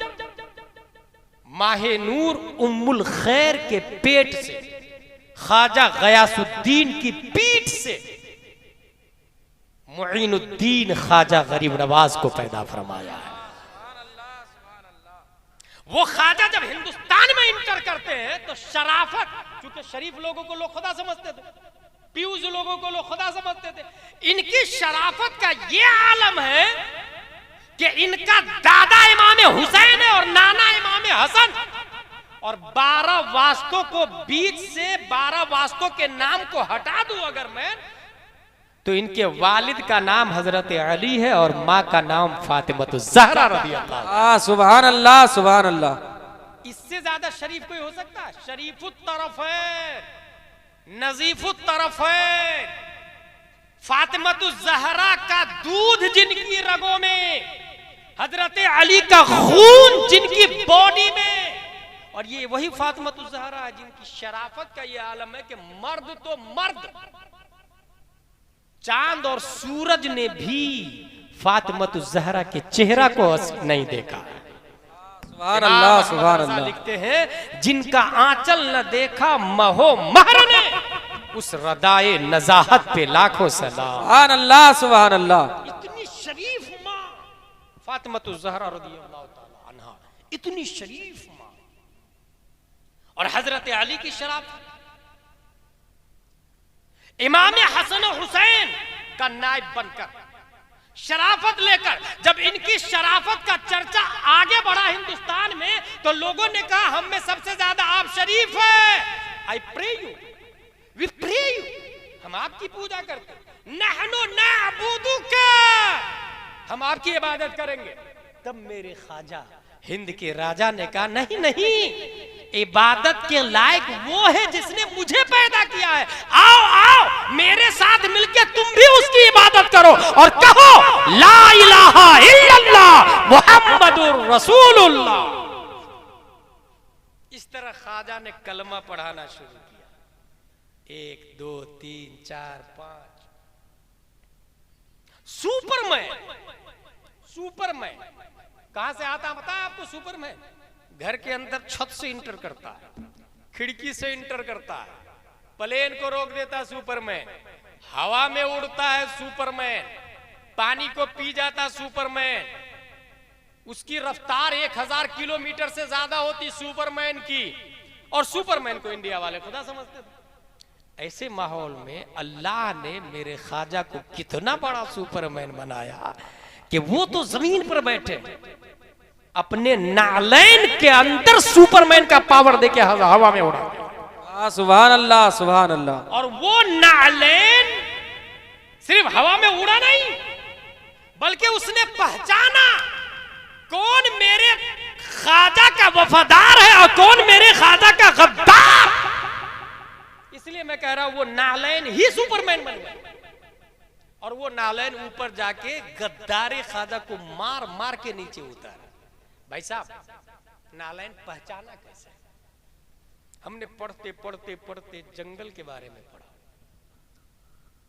[SPEAKER 1] माहे नूर उम्मुल खैर के पेट से, ख्वाजा गयासुद्दीन की पीठ से मुईनुद्दीन ख्वाजा गरीब नवाज को पैदा फरमाया है। वो ख्वाजा जब हिंदुस्तान में इंटर करते हैं तो शराफत, क्योंकि शरीफ लोगों को लोग खुदा समझते थे, प्यूज लोगों को लोग खुदा समझते थे, इनकी शराफत का ये आलम है कि इनका दादा इमाम हुसैन है और नाना इमाम हसन, और 12 वास्तों को बीच से 12 वास्तों के नाम को हटा दूं अगर मैं, तो इनके वालिद का नाम हजरत अली है और माँ का नाम फातिमतुज ज़हरा रज़ी अल्लाह।
[SPEAKER 2] सुभान अल्लाह, सुभान अल्लाह।
[SPEAKER 1] इससे ज्यादा शरीफ कोई हो सकता है? शरीफुत तरफ है, नजीफुत तरफ है, फातिमतुज ज़हरा का दूध जिनकी रगों में, हजरत अली का खून जिनकी बॉडी में, और ये वही फातिमतुज ज़हरा है जिनकी शराफत का ये आलम है कि मर्द तो मर्द, चांद और सूरज ने भी फातिमतुज ज़हरा के चेहरा को नहीं देखा।
[SPEAKER 2] सुभान अल्लाह, सुभान अल्लाह।
[SPEAKER 1] लिखते हैं, जिनका आंचल न देखा महो महर ने, उस रदाए नजाहत पे लाखों सलाम।
[SPEAKER 2] सुभान अल्लाह, सुभान अल्लाह।
[SPEAKER 1] इतनी शरीफ माँ फातिमतुज ज़हरा रज़ियल्लाहु ताला अन्हा, इतनी शरीफ माँ, और हजरत अली की शराफत, इमाम हसन हुसैन का नायब बनकर, शराफत लेकर, जब इनकी शराफत का चर्चा आगे बढ़ा हिंदुस्तान में तो लोगों ने कहा हम में सबसे ज्यादा आप शरीफ है। I pray you, we pray you, हम आपकी पूजा करते हैं, नहनु नअबुदुका, हम आपकी इबादत करेंगे। तब मेरे ख्वाजा हिंद के राजा ने कहा नहीं नहीं, इबादत के लायक वो है जिसने मुझे पैदा किया है, आओ आओ मेरे साथ मिलके तुम भी उसकी इबादत करो और कहो ला इलाहा इल्लल्लाह मुहम्मदुर रसूलुल्लाह। इस तरह ख्वाजा ने कलमा पढ़ाना शुरू किया, 1 2 3 4 5, सुपरमैन, सुपरमैन कहां से आता पता है आपको? सुपरमैन घर के अंदर छत से इंटर करता है, खिड़की से इंटर करता है, प्लेन को रोक देता है सुपरमैन, हवा में उड़ता है सुपरमैन, पानी को पी जाता सुपरमैन, उसकी रफ्तार 1000 किलोमीटर से ज्यादा होती सुपरमैन की, और सुपरमैन को इंडिया वाले खुदा समझते थे। ऐसे माहौल में अल्लाह ने मेरे ख्वाजा को कितना बड़ा सुपरमैन बनाया कि वो तो जमीन पर बैठे अपने नालैन के अंदर सुपरमैन का पावर देके हवा में उड़ा दिया।
[SPEAKER 2] सुभान अल्लाह, सुभान अल्लाह।
[SPEAKER 1] और वो नालैन सिर्फ हवा में उड़ा नहीं, बल्कि उसने पहचाना कौन मेरे ख्वाजा का वफादार है और कौन मेरे ख्वाजा का गद्दार। इसलिए मैं कह रहा हूं वो नालैन ही सुपरमैन बन गया, और वो नालैन ऊपर जाके गद्दारे ख्वाजा को मार मार के नीचे उतारा। भाई साहब नालैन पहचाना कैसे? हमने पढ़ते पढ़ते पढ़ते जंगल के बारे में पढ़ा।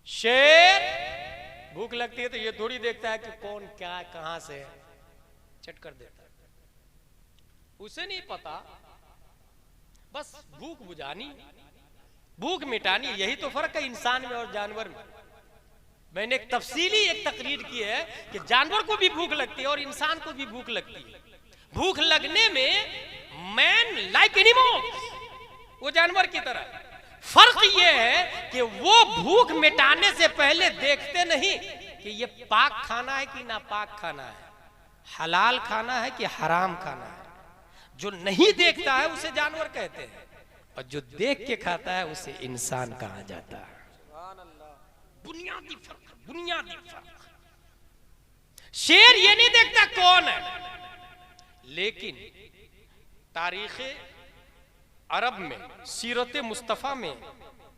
[SPEAKER 1] शेर भूख लगती है तो ये थोड़ी देखता है कि कौन क्या कहां से है, चट कर देता है, उसे नहीं पता, बस भूख बुझानी, भूख मिटानी। यही तो फर्क है इंसान में और जानवर में। मैंने एक तफसीली तकरीर की है कि जानवर को भी भूख लगती है और इंसान को भी भूख लगती है। भूख लगने में मैन लाइक एनिमल्स, वो जानवर की तरह। फर्क ये है कि वो भूख मिटाने से पहले देखते नहीं कि ये पाक खाना है कि नापाक खाना है, हलाल खाना है कि हराम खाना है। जो नहीं देखता है उसे जानवर कहते हैं, और जो देख के खाता है उसे इंसान कहा जाता है। बुनियादी फर्क, बुनियादी फर्क। शेर ये नहीं देखता कौन है, लेकिन तारीख अरब में, सीरत मुस्तफा में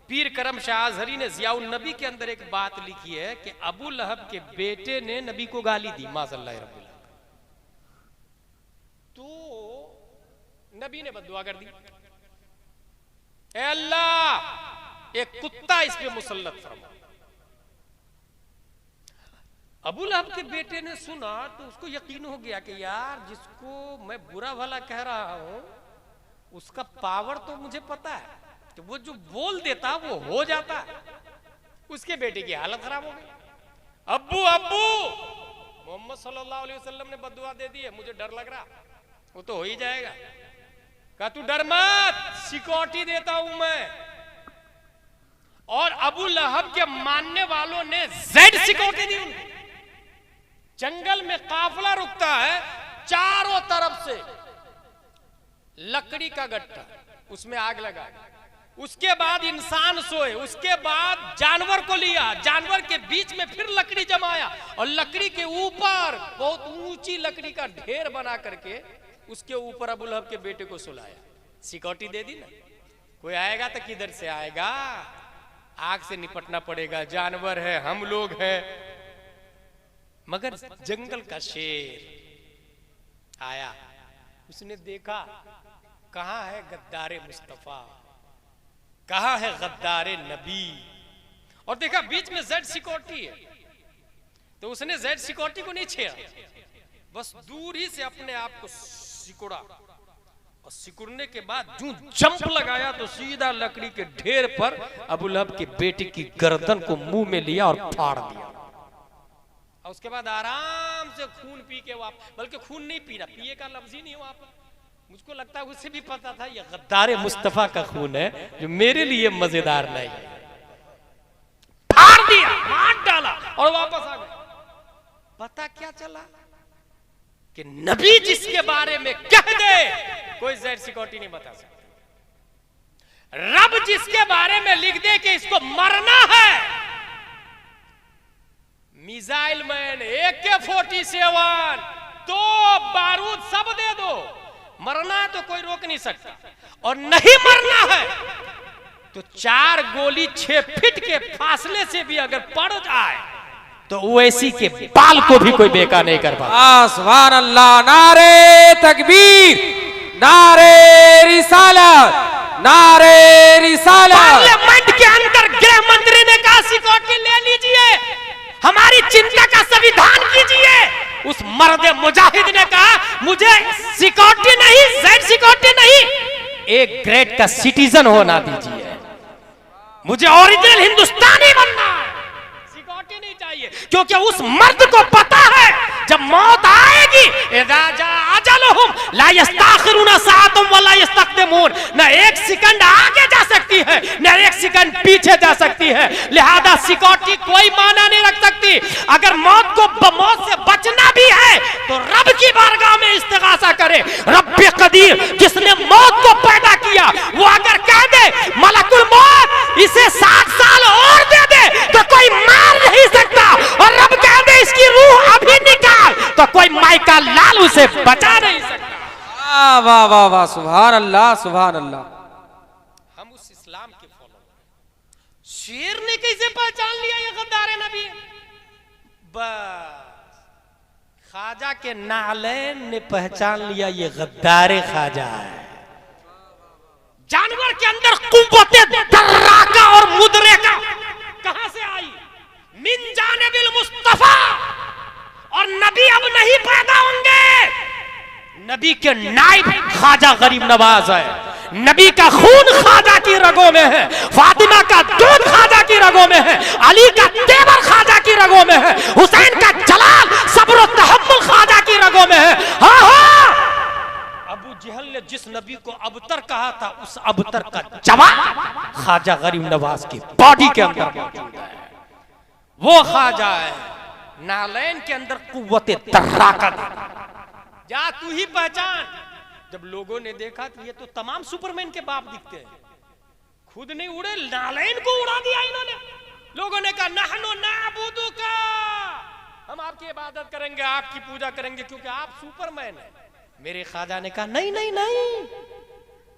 [SPEAKER 1] पीर करम शाह अजहरी ने ज़ियाउन नबी के अंदर एक बात लिखी है कि अबू लहब के बेटे ने नबी को गाली दी, माज़अल्लाह रब्बिल आलमीन, तो नबी ने बद्दुआ कर दी, ए अल्लाह एक कुत्ता इस पे मुसल्लत फरमा। अबू लहब के बेटे ने सुना तो उसको यकीन हो गया कि यार जिसको मैं बुरा भला कह रहा हूं उसका पावर तो मुझे पता है, तो वो जो बोल देता वो हो जाता। उसके बेटे की हालत खराब हो गई। अब्बू अब्बू मोहम्मद सल्लल्लाहु अलैहि वसल्लम ने बद्दुआ दे दी है, मुझे डर लग रहा, वो तो हो ही जाएगा। कहा तू डर मत, सिक्योरिटी देता हूं मैं। और अबू लहब के मानने वालों ने जेड सिक्योरिटी दी उनको। जंगल में काफिला रुकता है, चारों तरफ से लकड़ी का गट्टा, उसमें आग लगा, उसके बाद इंसान सोए, उसके बाद जानवर को लिया, जानवर के बीच में फिर लकड़ी जमाया, और लकड़ी के ऊपर बहुत ऊंची लकड़ी का ढेर बना करके उसके ऊपर अबू लहब के बेटे को सुलाया। सिक्योरिटी दे दी ना, कोई आएगा तो किधर से आएगा, आग से निपटना पड़ेगा, जानवर है, हम लोग हैं। मगर जंगल का शेर आया, उसने देखा कहां है गद्दारे मुस्तफा, कहां है गद्दारे नबी, और देखा बीच में जेड सिक्योरिटी है, तो उसने जेड सिक्योरिटी को नहीं छेड़ा, बस दूर ही से अपने आप को सिकुड़ा, और सिकुड़ने के बाद जो जंप लगाया तो सीधा लकड़ी के ढेर पर अबू लहब के बेटे की गर्दन को मुंह में लिया और फाड़ दिया। और उसके बाद आराम से खून पी के वापस, बल्कि खून नहीं पीना, पिए का लफ्ज ही नहीं वहां पर। मुझको लगता है उसे भी पता था ये गद्दारे मुस्तफा का खून है जो मेरे लिए मजेदार नहीं है। फाड़ दिया, मार डाला और वापस आ गया। पता क्या चला कि नबी जिसके बारे में कह दे कोई जेड सिक्योरिटी नहीं बता सकता। रब जिसके बारे में लिख दे कि इसको मरना है, मिसाइल मैन, AK-47, तो बारूद सब दे दो, मरना है तो कोई रोक नहीं सकता, और नहीं मरना है तो 4 गोली 6 फीट के फासले से भी अगर पड़ जाए तो ओवैसी के बाल को भी कोई बेकार नहीं कर पाता।
[SPEAKER 2] सुभान अल्लाह, नारे तकबीर, नारे रिसालत, नारे रिसालत।
[SPEAKER 1] पार्लियामेंट के अंदर गृह मंत्री ने कहा सिक्योरिटी ले लीजिए, हमारी चिंता का संविधान कीजिए। उस मर्द मुजाहिद ने कहा मुझे सिक्योरिटी नहीं, जेड सिक्योरिटी नहीं, एक ग्रेड का सिटीजन होना दीजिए, मुझे ओरिजिनल हिंदुस्तानी बनना है, सिक्योरिटी नहीं चाहिए। क्योंकि उस मर्द को पता है जब मौत आएगी, इज़ा जा अजलहुम ला यस्ताखिरुना साअतम वला यस्तक़दिमून, न एक सेकंड आगे जा सकती है न एक सेकंड पीछे जा सकती है। लिहाजा सिक्योरिटी कोई माना नहीं रख सकती। अगर मौत से बचना भी है तो रब की बारगाह में इस्तिगासा करे। रब्बे कदीर जिसने मौत को पैदा किया, वो अगर कह दे मलकुल मौत इसे 60 साल और दे दे तो कोई मार नहीं सकता, और रब कह दे इसकी रूह अभी निकाल तो कोई माइका लाल उसे बचा नहीं सकता।
[SPEAKER 2] वाह वाह वाह, सुभान अल्लाह सुभान अल्लाह।
[SPEAKER 1] हम उस इस्लाम के फॉलोअर। शेर ने कैसे पहचान लिया ये गद्दार नबी? बस ख्वाजा के नालैन ने पहचान लिया ये गद्दार ख्वाजा है। जानवर के अंदर कुव्वते दर्राका और मुदरेका कहां से आई? मिन जानिबिल मुस्तफा। और नबी अब नहीं पैदा होंगे, नबी के नाइब ख्वाजा गरीब नवाज है। नबी का खून ख्वाजा की रगों में है, फातिमा का दूध ख्वाजा की रगों में है, अली का तेवर ख्वाजा की रगों में है, हुसैन का जलाल सब्र और तहम्मुल ख्वाजा की रगों में है। हाँ हाँ, अबू जहल ने जिस नबी को अबतर कहा था, उस अबतर का जवाब ख्वाजा गरीब नवाज की बॉडी के अंदर मौजूद है। वो ख्वाजा है नालैन के अंदर कुव्वते तर्राकत। जा तू ही पहचान। जब लोगों ने देखा कि ये तो तमाम सुपरमैन के बाप दिखते हैं, खुद नहीं उड़े, नालैन को उड़ा दिया इन्होंने। लोगों ने कहा नहनु नाबुदुका, हम आपकी इबादत करेंगे, आपकी पूजा करेंगे क्योंकि आप सुपरमैन हैं। मेरे ख्वाजा ने कहा नहीं नहीं नहीं,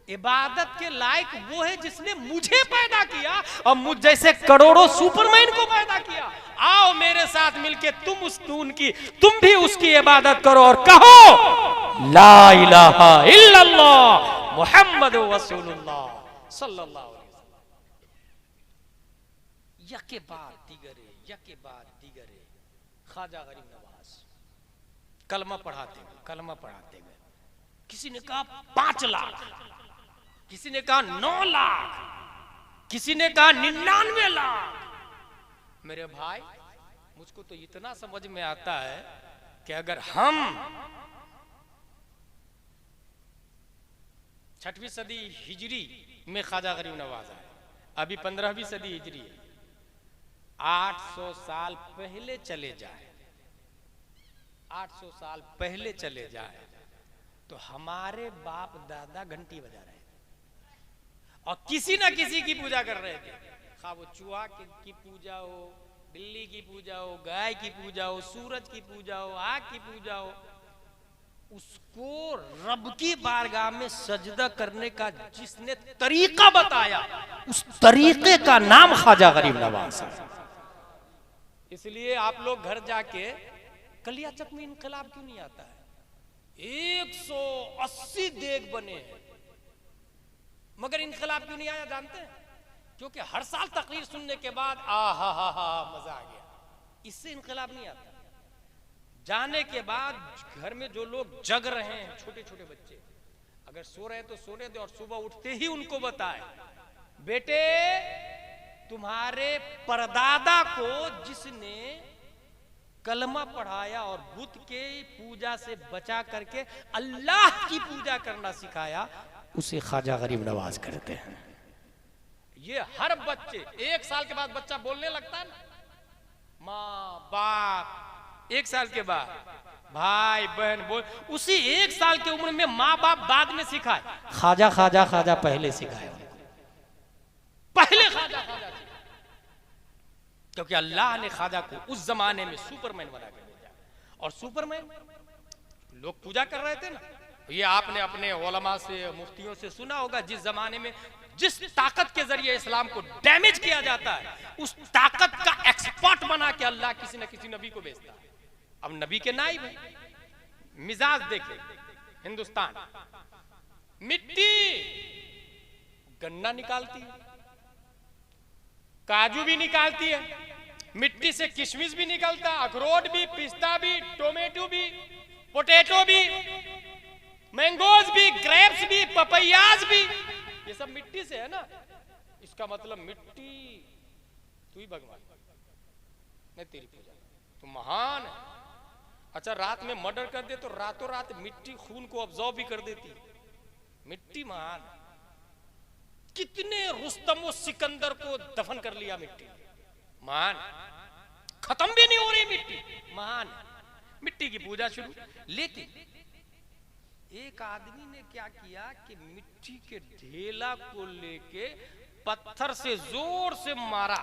[SPEAKER 1] इबादत के लायक वो है जिसने मुझे पैदा किया और मुझ जैसे करोड़ों सुपरमैन को पैदा किया। आओ मेरे साथ मिलके तुम भी उसकी इबादत करो और कहो ला इलाहा इल्लल्लाह मुहम्मद रसूलुल्लाह सल्लल्लाहु अलैहि वसल्लम। यके बाद दीगरे ख्वाजा गरीब नवाज कलमा पढ़ाते गए। किसी ने कहा 5 लाख, किसी ने कहा 9 लाख, किसी ने कहा 99 लाख। मेरे भाई, मुझको तो इतना समझ में आता है कि अगर हम 6वीं सदी हिजरी में ख्वाजा गरीब नवाज आए, अभी 15वीं सदी हिजरी है, 800 साल पहले चले जाए, 800 साल पहले चले जाए तो हमारे बाप दादा घंटी बजा रहे थे और किसी ना किसी की पूजा कर रहे थे। खा वो चूहा की पूजा हो, बिल्ली की पूजा हो, गाय की पूजा हो, सूरज की पूजा हो, आग की पूजा हो, उसको रब की बारगाह में सजदा करने का जिसने तरीका बताया, उस तरीके का नाम ख्वाजा गरीब नवाज है। इसलिए आप लोग घर जाके कलियाचक में इनकलाब क्यों नहीं आता है? 180 देग बने हैं मगर इनकलाब क्यों नहीं आया जानते हैं? क्योंकि हर साल तकरीर सुनने के बाद हा मजा आ गया, इससे इनकलाब नहीं आता। जाने के बाद घर में जो लोग जग रहे हैं, छोटे छोटे बच्चे अगर सो रहे हैं तो सोने दे और सुबह उठते ही उनको बताए बेटे तुम्हारे परदादा को जिसने कलमा पढ़ाया और बुत के पूजा से बचा करके अल्लाह की पूजा करना सिखाया, उसे ख्वाजा गरीब नवाज करते हैं। ये हर बच्चे 1 साल के बाद बच्चा बोलने लगता है ना, माँ बाप 1 साल के बाद भाई बहन बोल, उसी 1 साल की उम्र में माँ बाप बाद में सिखाए, ख्वाजा ख्वाजा ख्वाजा पहले सिखाए, पहले ख्वाजा ख्वाजा, क्योंकि अल्लाह ने ख्वाजा को उस जमाने में सुपरमैन बना कर भेजा। और सुपरमैन लोग पूजा कर रहे थे ना, ये आपने अपने उलमा से मुफ्तियों से सुना होगा, जिस जमाने में जिस ताकत के जरिए इस्लाम को डैमेज किया जाता है, उस ताकत का एक्सपर्ट बना के अल्लाह किसी न किसी नबी को भेजता है। अब नबी के नाइब है, मिजाज देखे हिंदुस्तान, मिट्टी गन्ना निकालती है, काजू भी निकालती है, मिट्टी से किशमिश भी निकलता, अखरोट भी, पिस्ता भी, टोमेटो भी, पोटैटो भी, मैंगोज भी, ग्रेप्स भी, पपैयाज भी, ये सब मिट्टी से है ना। इसका मतलब मिट्टी तू ही भगवान, मैं तेरी पूजा, तू महान है। अच्छा, रात में मर्डर कर दे तो रातों रात मिट्टी खून को ऑब्जॉर्व भी कर देती है। मिट्टी महान। कितने रुस्तम व सिकंदर को दफन कर लिया मिट्टी, महान। खत्म भी नहीं हो रही मिट्टी, महान। मिट्टी की पूजा शुरू। लेकिन एक आदमी ने क्या किया कि मिट्टी के ढेला को लेके पत्थर से जोर से मारा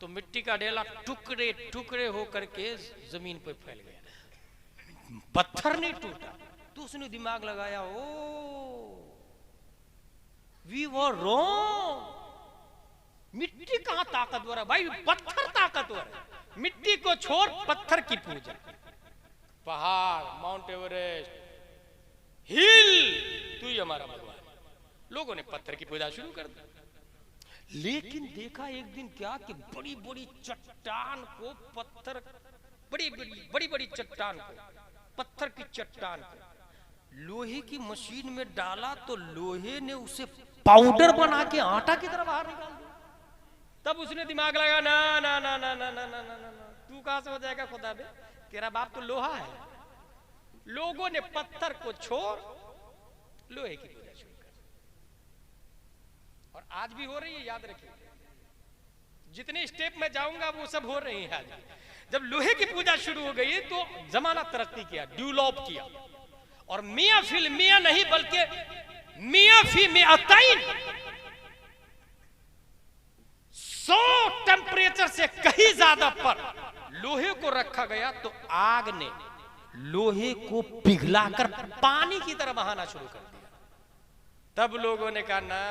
[SPEAKER 1] तो मिट्टी का ढेला टुकड़े टुकड़े होकर के जमीन पर फैल गया। पत्थर नहीं टूटा तो उसने दिमाग लगाया, ओ वी वर रॉन्ग। मिट्टी कहां ताकतवर है भाई, पत्थर ताकतवर है। मिट्टी को छोड़, पत्थर की पूजा। पहाड़, माउंट एवरेस्ट, हिल, तू ही हमारा भगवान। लोगों ने पत्थर की पूजा शुरू कर दी। लेकिन देखा एक दिन क्या कि बड़ी बड़ी चट्टान को पत्थर, बड़ी बड़ी चट्टान को, पत्थर की चट्टान को लोहे की मशीन में डाला तो लोहे ने उसे पाउडर बना के आटा की तरह बाहर निकाल दिया। तब उसने दिमाग लगा, ना ना ना ना ना ना ना ना ना, तू कहां से हो जाएगा खुदा बे, तेरा बाप तो लोहा है। लोगों ने पत्थर को छोड़ लोहे की पूजा शुरू कर, और आज भी हो रही है, याद रखिए। जितने स्टेप में जाऊंगा वो सब हो रहे हैं आज। जब लोहे की पूजा शुरू हो गई तो जमाना तरक्की किया, डेवलप किया, और मियां फिल मियां नहीं बल्कि मियां फी मियातैन, 100 टेम्परेचर से कहीं ज्यादा पर लोहे को रखा गया तो आग ने लोहे को पिघलाकर पानी की तरह बहाना शुरू कर दिया। तब लोगों ने कहा, ना,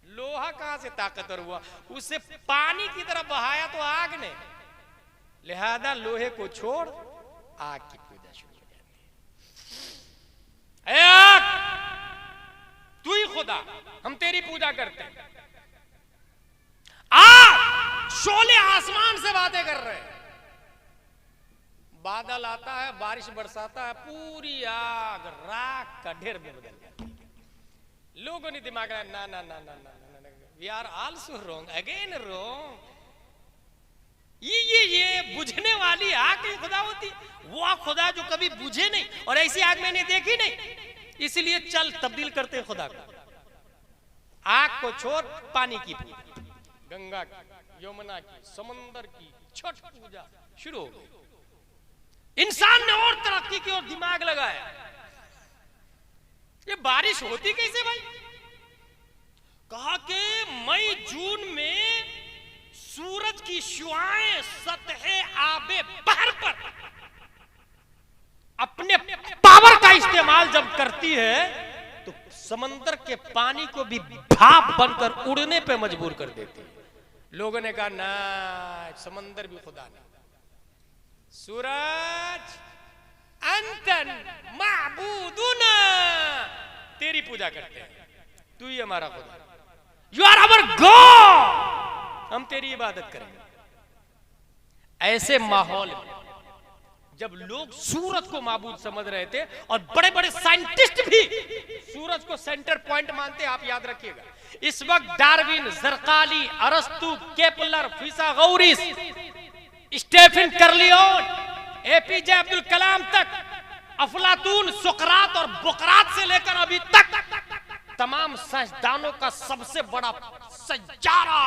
[SPEAKER 1] लोहा कहां से ताकतवर हुआ, उसे पानी की तरह बहाया तो आग ने, लिहाजा लोहे को छोड़ आग की पूजा शुरू हो जाती है। ऐ आग, तू ही खुदा, हम तेरी पूजा करते हैं। आग, शोले आसमान से बातें कर रहे हैं, बादल आता है, बारिश बरसाता है, पूरी आग राख का ढेर में बदल जाती है। लोगों ने दिमाग लगाया, ना ना ना ना ना ना, we are also wrong, again wrong. ये बुझने वाली आग की खुदा होती, वो खुदा जो कभी बुझे नहीं, और ऐसी आग मैंने देखी नहीं, इसलिए चल तब्दील करते हैं खुदा को। आग को छोड़ पानी की पूजा, गंगा की, यमुना की, समंदर की, छठ पूजा शुरू हो गई। इंसान ने और तरक्की की और दिमाग लगाया। ये बारिश होती कैसे भाई? कहा कि मई जून में सूरज की शुआएं सतहे आबे बहर पर अपने पावर का इस्तेमाल जब करती है तो समंदर के पानी को भी भाप बनकर उड़ने पे मजबूर कर देती है। लोगों ने कहा, ना, समंदर भी खुदा नहीं। सूरज, अंतन माबूदुना, तेरी पूजा करते हैं, तू ही हमारा खुदा, यू आर आवर गॉड, हम तेरी इबादत करेंगे। ऐसे माहौल में जब लोग सूरज को माबूद समझ रहे थे, और बड़े बड़े साइंटिस्ट भी सूरज को सेंटर पॉइंट मानते, आप याद रखिएगा। इस वक्त डार्विन, जरकाली, अरस्तु, Kepler, फिसागौरिस, Stephen कर्लियोन, APJ Abdul Kalam तक, अफलातून, सुकरात और बुकरात से लेकर अभी तक तमाम साइंसदानों का सबसे बड़ा सज्जारा,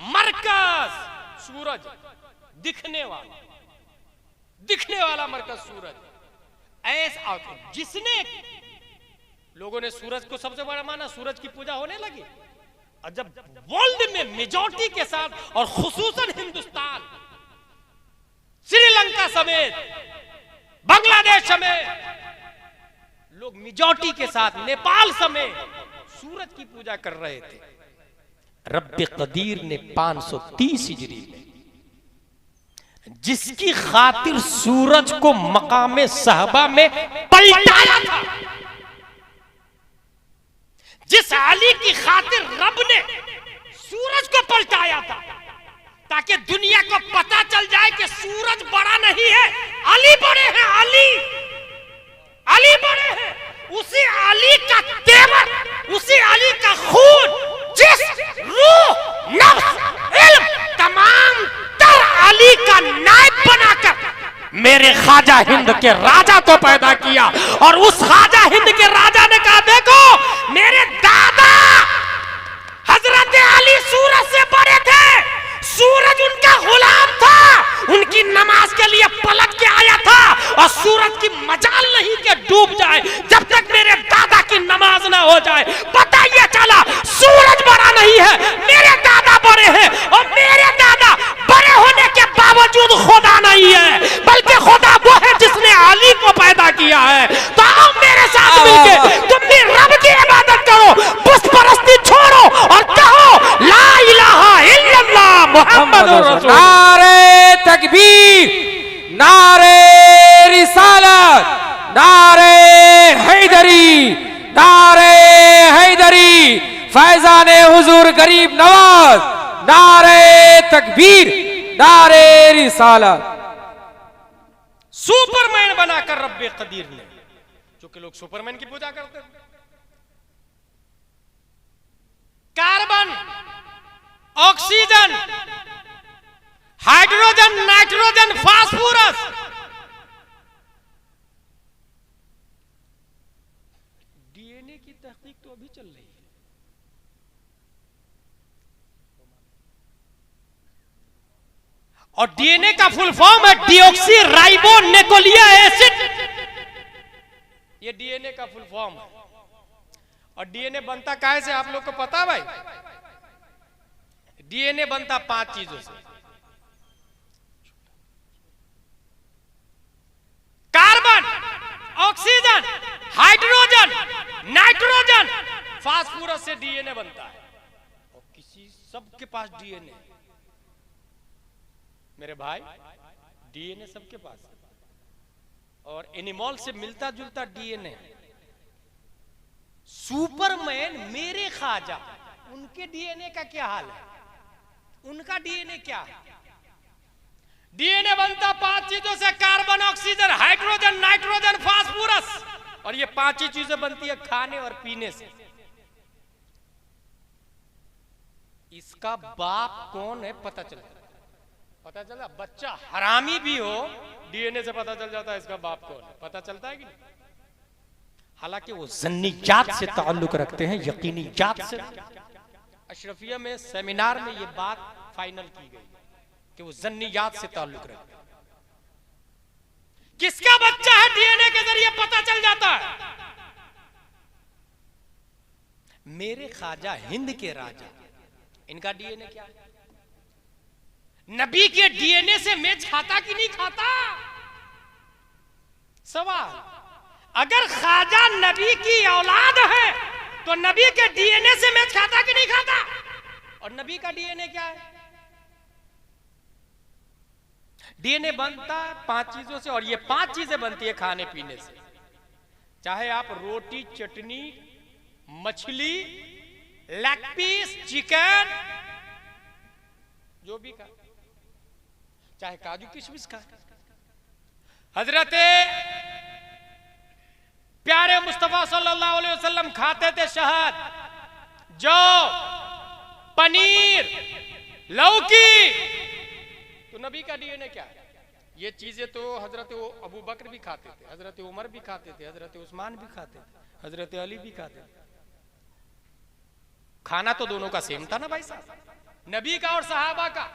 [SPEAKER 1] मरकज सूरज, दिखने वाला मरकज सूरज। ऐसा जिसने, लोगों ने सूरज को सबसे बड़ा माना, सूरज की पूजा होने लगी। और जब वर्ल्ड में मेजॉरिटी के साथ, और खुसूसन हिंदुस्तान, श्रीलंका समेत, बांग्लादेश समेत लोग मेजॉरिटी के साथ, नेपाल समेत सूरज की पूजा कर रहे थे, रब्बे कदीर ने 530 हिजरी में जिसकी खातिर सूरज को मकामे सहबा में पलटाया था, जिस अली की खातिर रब ने सूरज को पलटाया था, ताकि दुनिया को पता चल जाए कि सूरज बड़ा नहीं है, अली बड़े हैं। अली बड़े हैं। उसी अली का तेवर, उसी अली का खून, जिस रूह, नफ्स, इल्म तमाम तर अली का नायब बनाकर मेरे ख्वाजा हिंद के राजा को पैदा किया। और उस ख्वाजा हिंद के राजा ने कहा, देखो मेरे दादा हजरत अली सूरज से बड़े थे, सूरज उनका गुलाम था, उनकी नमाज के लिए पलट के आया था, और सूरज की मजाल नहीं कि डूब जाए जब तक मेरे दादा की नमाज ना हो जाए। पता ये चला सूरज बड़ा नहीं है, मेरे दादा बड़े हैं, और मेरे दादा बड़े होने के बावजूद खुदा नहीं है, बल्कि खुदा वो है जिसने अली को पैदा किया है। तो आओ मेरे साथ मिलके तुम भी रब की इबादत करो, बुत परस्ती छोड़ो और कहो ला इलाहा इल्लल्लाह मुहम्मदुर रसूल।
[SPEAKER 2] नारे तकबीर, नारे रिसालत, नारे हैदरी, नारे हैदरी, फैजाने हुजूर गरीब नवाज, नारे तकबीर, नारे रिसालत।
[SPEAKER 1] सुपरमैन बनाकर रब्बे कदीर ने, क्योंकि लोग सुपरमैन की पूजा करते हैं, carbon, oxygen, hydrogen, nitrogen, phosphorus, DNA की तहकीक तो अभी चल रही है। और डीएनए का फुल फॉर्म है डीऑक्सी राइबो न्यूक्लिक एसिड। ये डीएनए का फुल फॉर्म है। और डीएनए बनता काहे से आप लोग को पता है भाई? डीएनए बनता 5 चीजों से। Carbon, oxygen, hydrogen, nitrogen, phosphorus से डीएनए बनता है। और किसी सबके पास डीएनए, मेरे भाई डीएनए सबके पास है। और एनिमल से मिलता जुलता डीएनए। सुपरमैन मेरे ख्वाजा, उनके डीएनए का क्या हाल है? उनका डीएनए क्या है? डीएनए बनता 5 चीजों से, carbon, oxygen, hydrogen, nitrogen, phosphorus. और ये 5 ही चीजें बनती है खाने और पीने से। इसका बाप कौन है पता चला। बच्चा हरामी भी हो, डीएनए से पता चल जाता है इसका बाप कौन है। पता चलता है कि नहीं? हालांकि वो ज़न्नियात से ताल्लुक रखते हैं, यकीनियात से। अशरफिया में सेमिनार में ये बात फाइनल की गई कि वो ज़न्नियात से ताल्लुक रखते हैं। किसका बच्चा है डीएनए के जरिए पता चल जाता है। मेरे ख्वाजा हिंद के राजा, इनका डीएनए क्या है? नबी के डीएनए से मैच खाता कि नहीं खाता? सवाल। अगर ख्वाजा नबी की औलाद है तो नबी के डीएनए से मैच खाता कि नहीं खाता? और नबी का डीएनए क्या है? डीएनए बनता है 5 चीजों से, और ये 5 चीजें बनती है खाने पीने से। चाहे आप रोटी, चटनी, मछली, लेग पीस, चिकन, जो भी खा, चाहे काजू किशमिश खा। हजरत प्यारे मुस्तफा सल्लल्लाहु अलैहि वसल्लम खाते थे शहद, जौ, पनीर, लौकी। तो नबी का डीएनए क्या है? ये चीजें तो हजरत अबू बकर भी खाते थे, हजरत उमर भी खाते थे, हजरत उस्मान भी खाते थे, हजरत अली भी खाते थे। खाना तो दोनों का सेम था ना भाई साहब, नबी का और सहाबा का।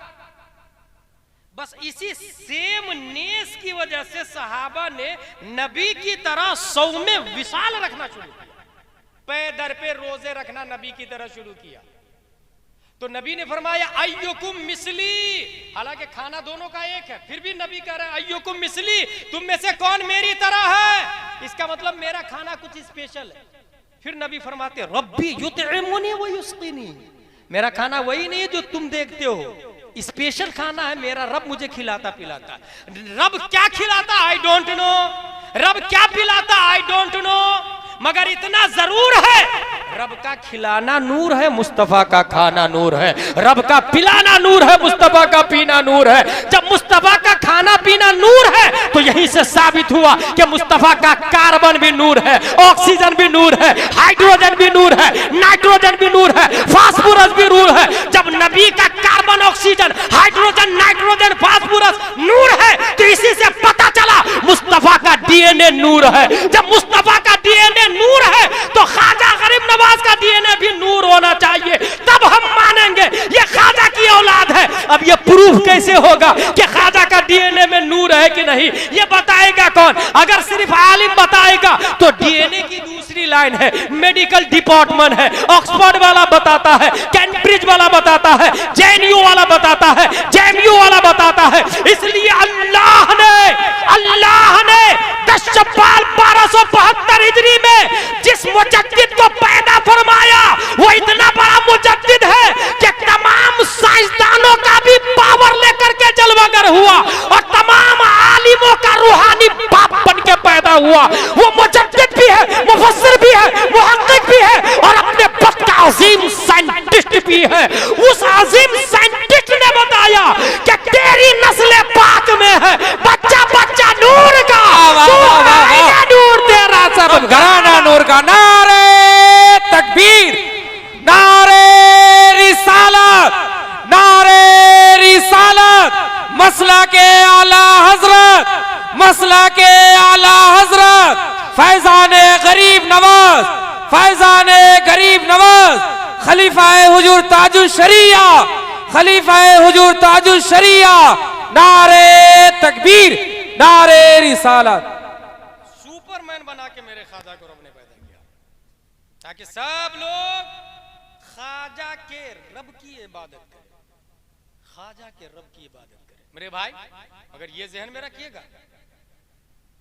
[SPEAKER 1] बस इसी सेम नेस की वजह से सहाबा ने नबी की तरह सौमे विशाल रखना शुरू किया, पे दर पे रोजे रखना नबी की तरह शुरू किया। तो नबी ने फरमाया अय्युकुम मिसली, हालांकि खाना दोनों का एक है, फिर भी नबी कह रहे हैं अय्युकुम मिसली, तुम में से कौन मेरी तरह है? इसका मतलब मेरा खाना कुछ स्पेशल है। फिर नबी फरमाते रब्बी युतइमुनी व युस्कीनी, मेरा खाना वही नहीं है जो तुम देखते हो, स्पेशल खाना है मेरा, रब मुझे खिलाता पिलाता। रब क्या खिलाता आई डोंट नो, रब क्या पिलाता आई डोंट नो, मगर इतना जरूर है, रब का खिलाना नूर है, मुस्तफा का खाना नूर है। रब का पिलाना नूर है, मुस्तफा का पीना नूर है। जब मुस्तफा का खाना पीना नूर है तो यहीं से साबित हुआ कि मुस्तफा का कार्बन भी नूर है, ऑक्सीजन भी नूर है, हाइड्रोजन भी नूर है, नाइट्रोजन भी नूर है, फास्फोरस भी नूर है। जब नबी का carbon, oxygen, hydrogen, nitrogen, phosphorus नूर है तो इसी से पता चला मुस्तफा का डीएनए नूर है। जब मुस्तफा का डीएनए नूर है तो ख्वाजा गरीब नवाज का डीएनए भी नूर होना चाहिए, तब हम मानेंगे ये ख्वाजा की औलाद है। अब ये प्रूफ कैसे होगा कि ख्वाजा का डीएनए में नूर है कि नहीं? ये बताएगा कौन? अगर सिर्फ आलिम बताएगा तो डीएनए की दूसरी लाइन है, मेडिकल डिपार्टमेंट है, ऑक्सफोर्ड वाला बताता है, कैम्ब्रिज वाला बताता है, जेएनयू वाला बताता है, जेएमयू वाला बताता है। इसलिए अल्लाह ने 10 शव्वाल 1272 हिजरी में जिस मुजद्दिद को पैदा फरमाया वो इतना बड़ा मुजद्दिद है कि तमाम साइंसदानों का भी पावर लेकर के जलवागर हुआ और तमाम आलिमों का रूहानी बाप बन के पैदा हुआ। वो मुजद्दिद भी है, मुफस्सिर भी है, मुहक्किक भी है और अपने वक्त का अजीम साइंटिस्ट भी है। उस अजीम साइंटिस्ट ने बताया कि तेरी नस्ल पाक में है बच्चा बच्चा नूर का, नूर तेरा सब
[SPEAKER 2] घराना नूर का। नारे तकबीर, नारे रिसालत, नारे रिसालत, मसला के आला हजरत, मसला के आला हजरत फैजाने गरीब नवाज, फैजाने गरीब नवाज, खलीफाए हुजूर ताजुल शरिया, खलीफाए हुजूर ताजुल शरिया। नारे तकबीर, नारे रिसालत।
[SPEAKER 1] सुपरमैन बना के मेरे ख्वाजा को रब ने पैदा किया ताकि सब लोग ख्वाजा के रब की इबादत करें, ख्वाजा के रब की इबादत करें। मेरे भाई अगर ये जहन में रखिएगा,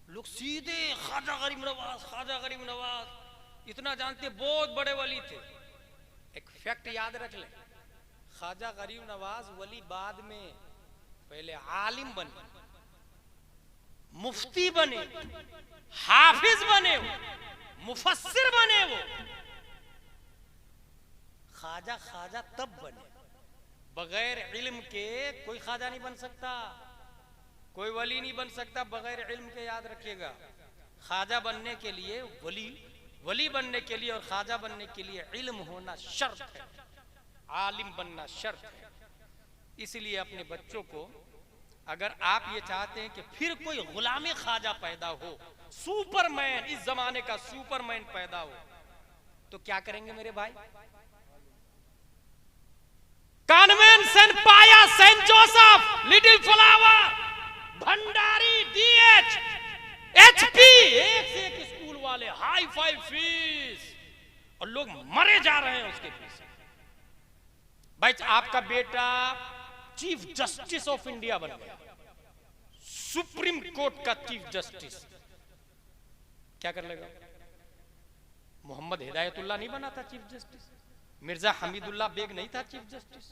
[SPEAKER 1] लोग सीधे ख्वाजा गरीब नवाज, ख्वाजा गरीब नवाज इतना जानते, बहुत बड़े वली थे। एक फैक्ट याद रख ले, ख्वाजा गरीब नवाज वली बाद में पहले आलिम बने, मुफ्ती बने, हाफिज बने, मुफस्सिर बने। वो ख्वाजा ख्वाजा तब बने, बगैर इल्म के कोई ख्वाजा नहीं बन सकता, कोई वली नहीं बन सकता बगैर इल्म के। याद रखिएगा, ख्वाजा बनने के लिए, वली बनने के लिए और ख्वाजा बनने के लिए इल्म होना शर्त है, आलिम बनना शर्त है। इसलिए अपने बच्चों को, अगर आप ये चाहते हैं कि फिर कोई गुलामी ख्वाजा पैदा हो, सुपरमैन, इस जमाने का सुपरमैन पैदा हो, तो क्या करेंगे मेरे भाई? कॉन्वेंट सेंट पाया, Saint Joseph, Little Flower, Bhandari, DH, HP, एक से एक स्कूल वाले, हाई फाई फीस, और लोग मरे जा रहे हैं उसके पीछे। भाई आपका बेटा चीफ जस्टिस ऑफ इंडिया बन गया, सुप्रीम कोर्ट का चीफ जस्टिस, क्या कर लेगा? मोहम्मद हिदायतुल्लाह नहीं बना था चीफ जस्टिस, मिर्जा हमीदुल्लाह बेग नहीं था चीफ जस्टिस,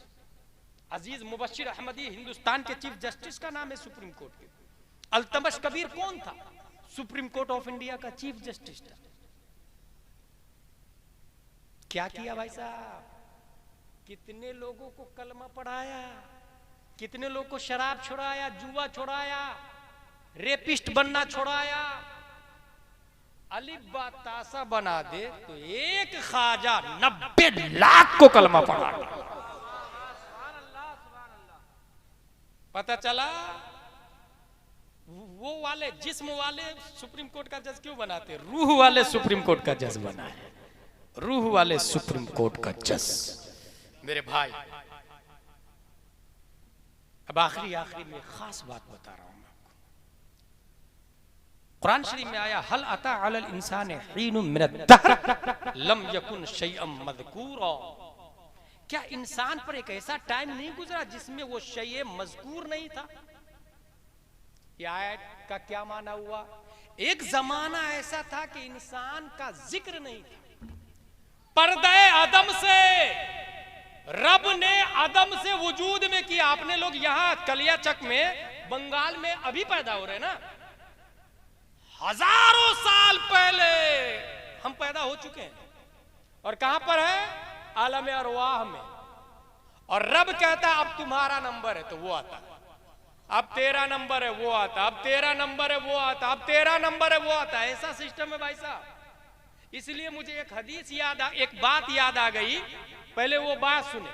[SPEAKER 1] अजीज मुबश्शिर अहमदी हिंदुस्तान के चीफ जस्टिस का नाम है सुप्रीम कोर्ट के। अल्तमश कबीर कौन था? सुप्रीम कोर्ट ऑफ इंडिया का चीफ जस्टिस था। क्या किया भाई साहब? कितने लोगों को कलमा पढ़ाया, कितने लोगों को शराब छुड़ाया, जुआ छुड़ाया, रेपिस्ट बनना छुड़ाया। अलिफ बा तासा बना दे तो एक ख्वाजा 90 लाख को कलमा पढ़ा। पता चला वो वाले जिस्म वाले सुप्रीम कोर्ट का जज क्यों बनाते? रूह वाले सुप्रीम कोर्ट का जज बना है, रूह वाले सुप्रीम कोर्ट का जज। मेरे भाई अब आखिरी में खास बात बता रहा हूं मैं आपको। कुरान शरीफ में आया, हल अता अलल इंसान हीनुम मिनद्दहर लम यकुन शैअम मज़कूरा। क्या इंसान पर एक ऐसा टाइम नहीं गुजरा जिसमें वो शैअ मज़कूर नहीं था? ये आयत का क्या माना हुआ? एक जमाना ऐसा था कि इंसान का जिक्र नहीं था। पर्दे अदम से रब ने अदम से वजूद में किया। आपने लोग यहां कलियाचक में बंगाल में अभी पैदा हो रहे हैं ना, हजारों साल पहले हम पैदा पैदा हो चुके हैं और कहां पर है, आलम अरवाह में। और रब कहता है अब तुम्हारा नंबर है, तो वो आता, अब तेरा नंबर है, वो आता, अब तेरा नंबर है, वो आता, अब तेरा नंबर है, वो आता। ऐसा सिस्टम है भाई साहब। इसलिए मुझे एक हदीस याद एक बात याद आ गई, पहले वो बात सुने।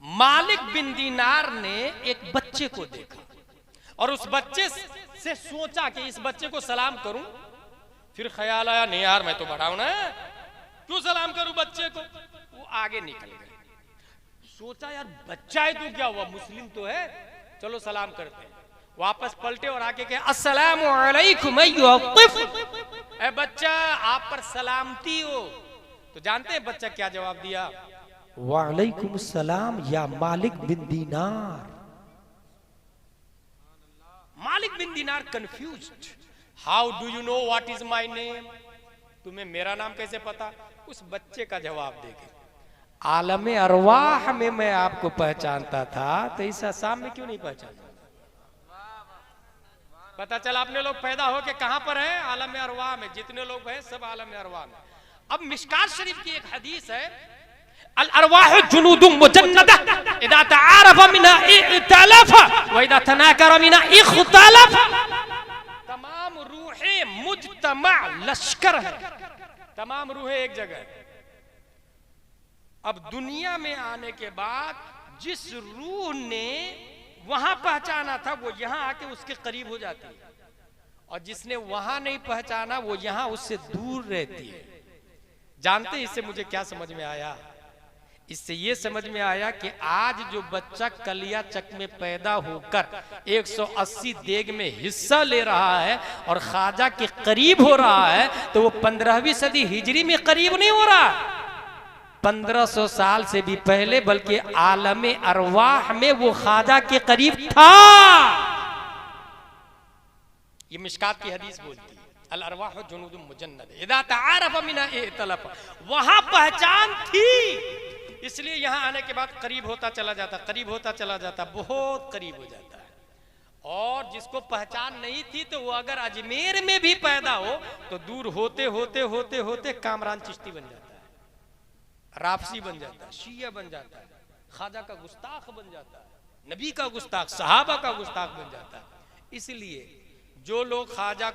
[SPEAKER 1] मालिक बिन दीनार ने एक बच्चे को देखा और उस बच्चे से सोचा कि इस बच्चे को सलाम करूं। फिर ख्याल आया नहीं यार मैं तो बड़ा हूं ना, क्यों सलाम करूं बच्चे को। वो आगे निकल गए। सोचा यार बच्चा है तो क्या हुआ, मुस्लिम तो है, चलो सलाम करते हैं। वापस पलटे और आके कहे अस्सलामु अलैकुम अय्युहत्तिफ, ए बच्चा आप पर सलामती हो। तो जानते हैं बच्चा क्या जवाब दिया, वालेकुम सलाम या मालिक bin Dinar. Malik bin Dinar confused, how do you know what is my name, तुम्हें मेरा नाम कैसे पता। उस बच्चे का जवाब देके आलम अरवाह में मैं आपको पहचानता था, तो इस आसाम में क्यों नहीं पहचानता। पता चला अपने लोग पैदा हो के कहां पर है, आलम अरवाह में। जितने लोग हैं सब आलम अरवाह में। अब मिशकात शरीफ की एक हदीस है, अल अरवाह जुनूदुम मुजन्नदा इदा तआरफ मिना इख्तलफ व इदा तनाकर मिना इख्तलफ। तमाम रूहें मुजतमा लश्कर है, तमाम रूहें एक जगह है। अब दुनिया में आने के बाद जिस रूह ने वहां पहचाना था वो यहां आके उसके करीब हो जाती है, और जिसने वहां नहीं पहचाना वो यहां उससे दूर रहती है। जानते इससे मुझे क्या समझ में आया, इससे ये समझ में आया कि आज जो बच्चा कलिया चक में पैदा होकर 180 देग में हिस्सा ले रहा है और ख्वाजा के करीब हो रहा है, तो वो 15वीं सदी हिजरी में करीब नहीं हो रहा, 1500 साल से भी पहले, बल्कि आलमे अरवाह में वो ख्वाजा के करीब था। ये मिशकात की हदीस बोलती है, अल अरवाह जुनूदुम मुजन्नद इदा तआरफ मिना इख्तलफ। वहां पहचान थी, इसलिए यहां आने के बाद करीब होता चला जाता, करीब होता चला जाता, बहुत करीब हो जाता है। और जिसको पहचान नहीं थी तो वो अगर अजमेर में भी पैदा हो तो दूर होते होते होते होते कामरान चिश्ती बन जाता है, राफसी बन जाता है, शिया बन जाता है, ख्वाजा का गुस्ताख बन जाता है, नबी का गुस्ताख, सहाबा का गुस्ताख बन जाता है। इसलिए जो लोग ख्वाजा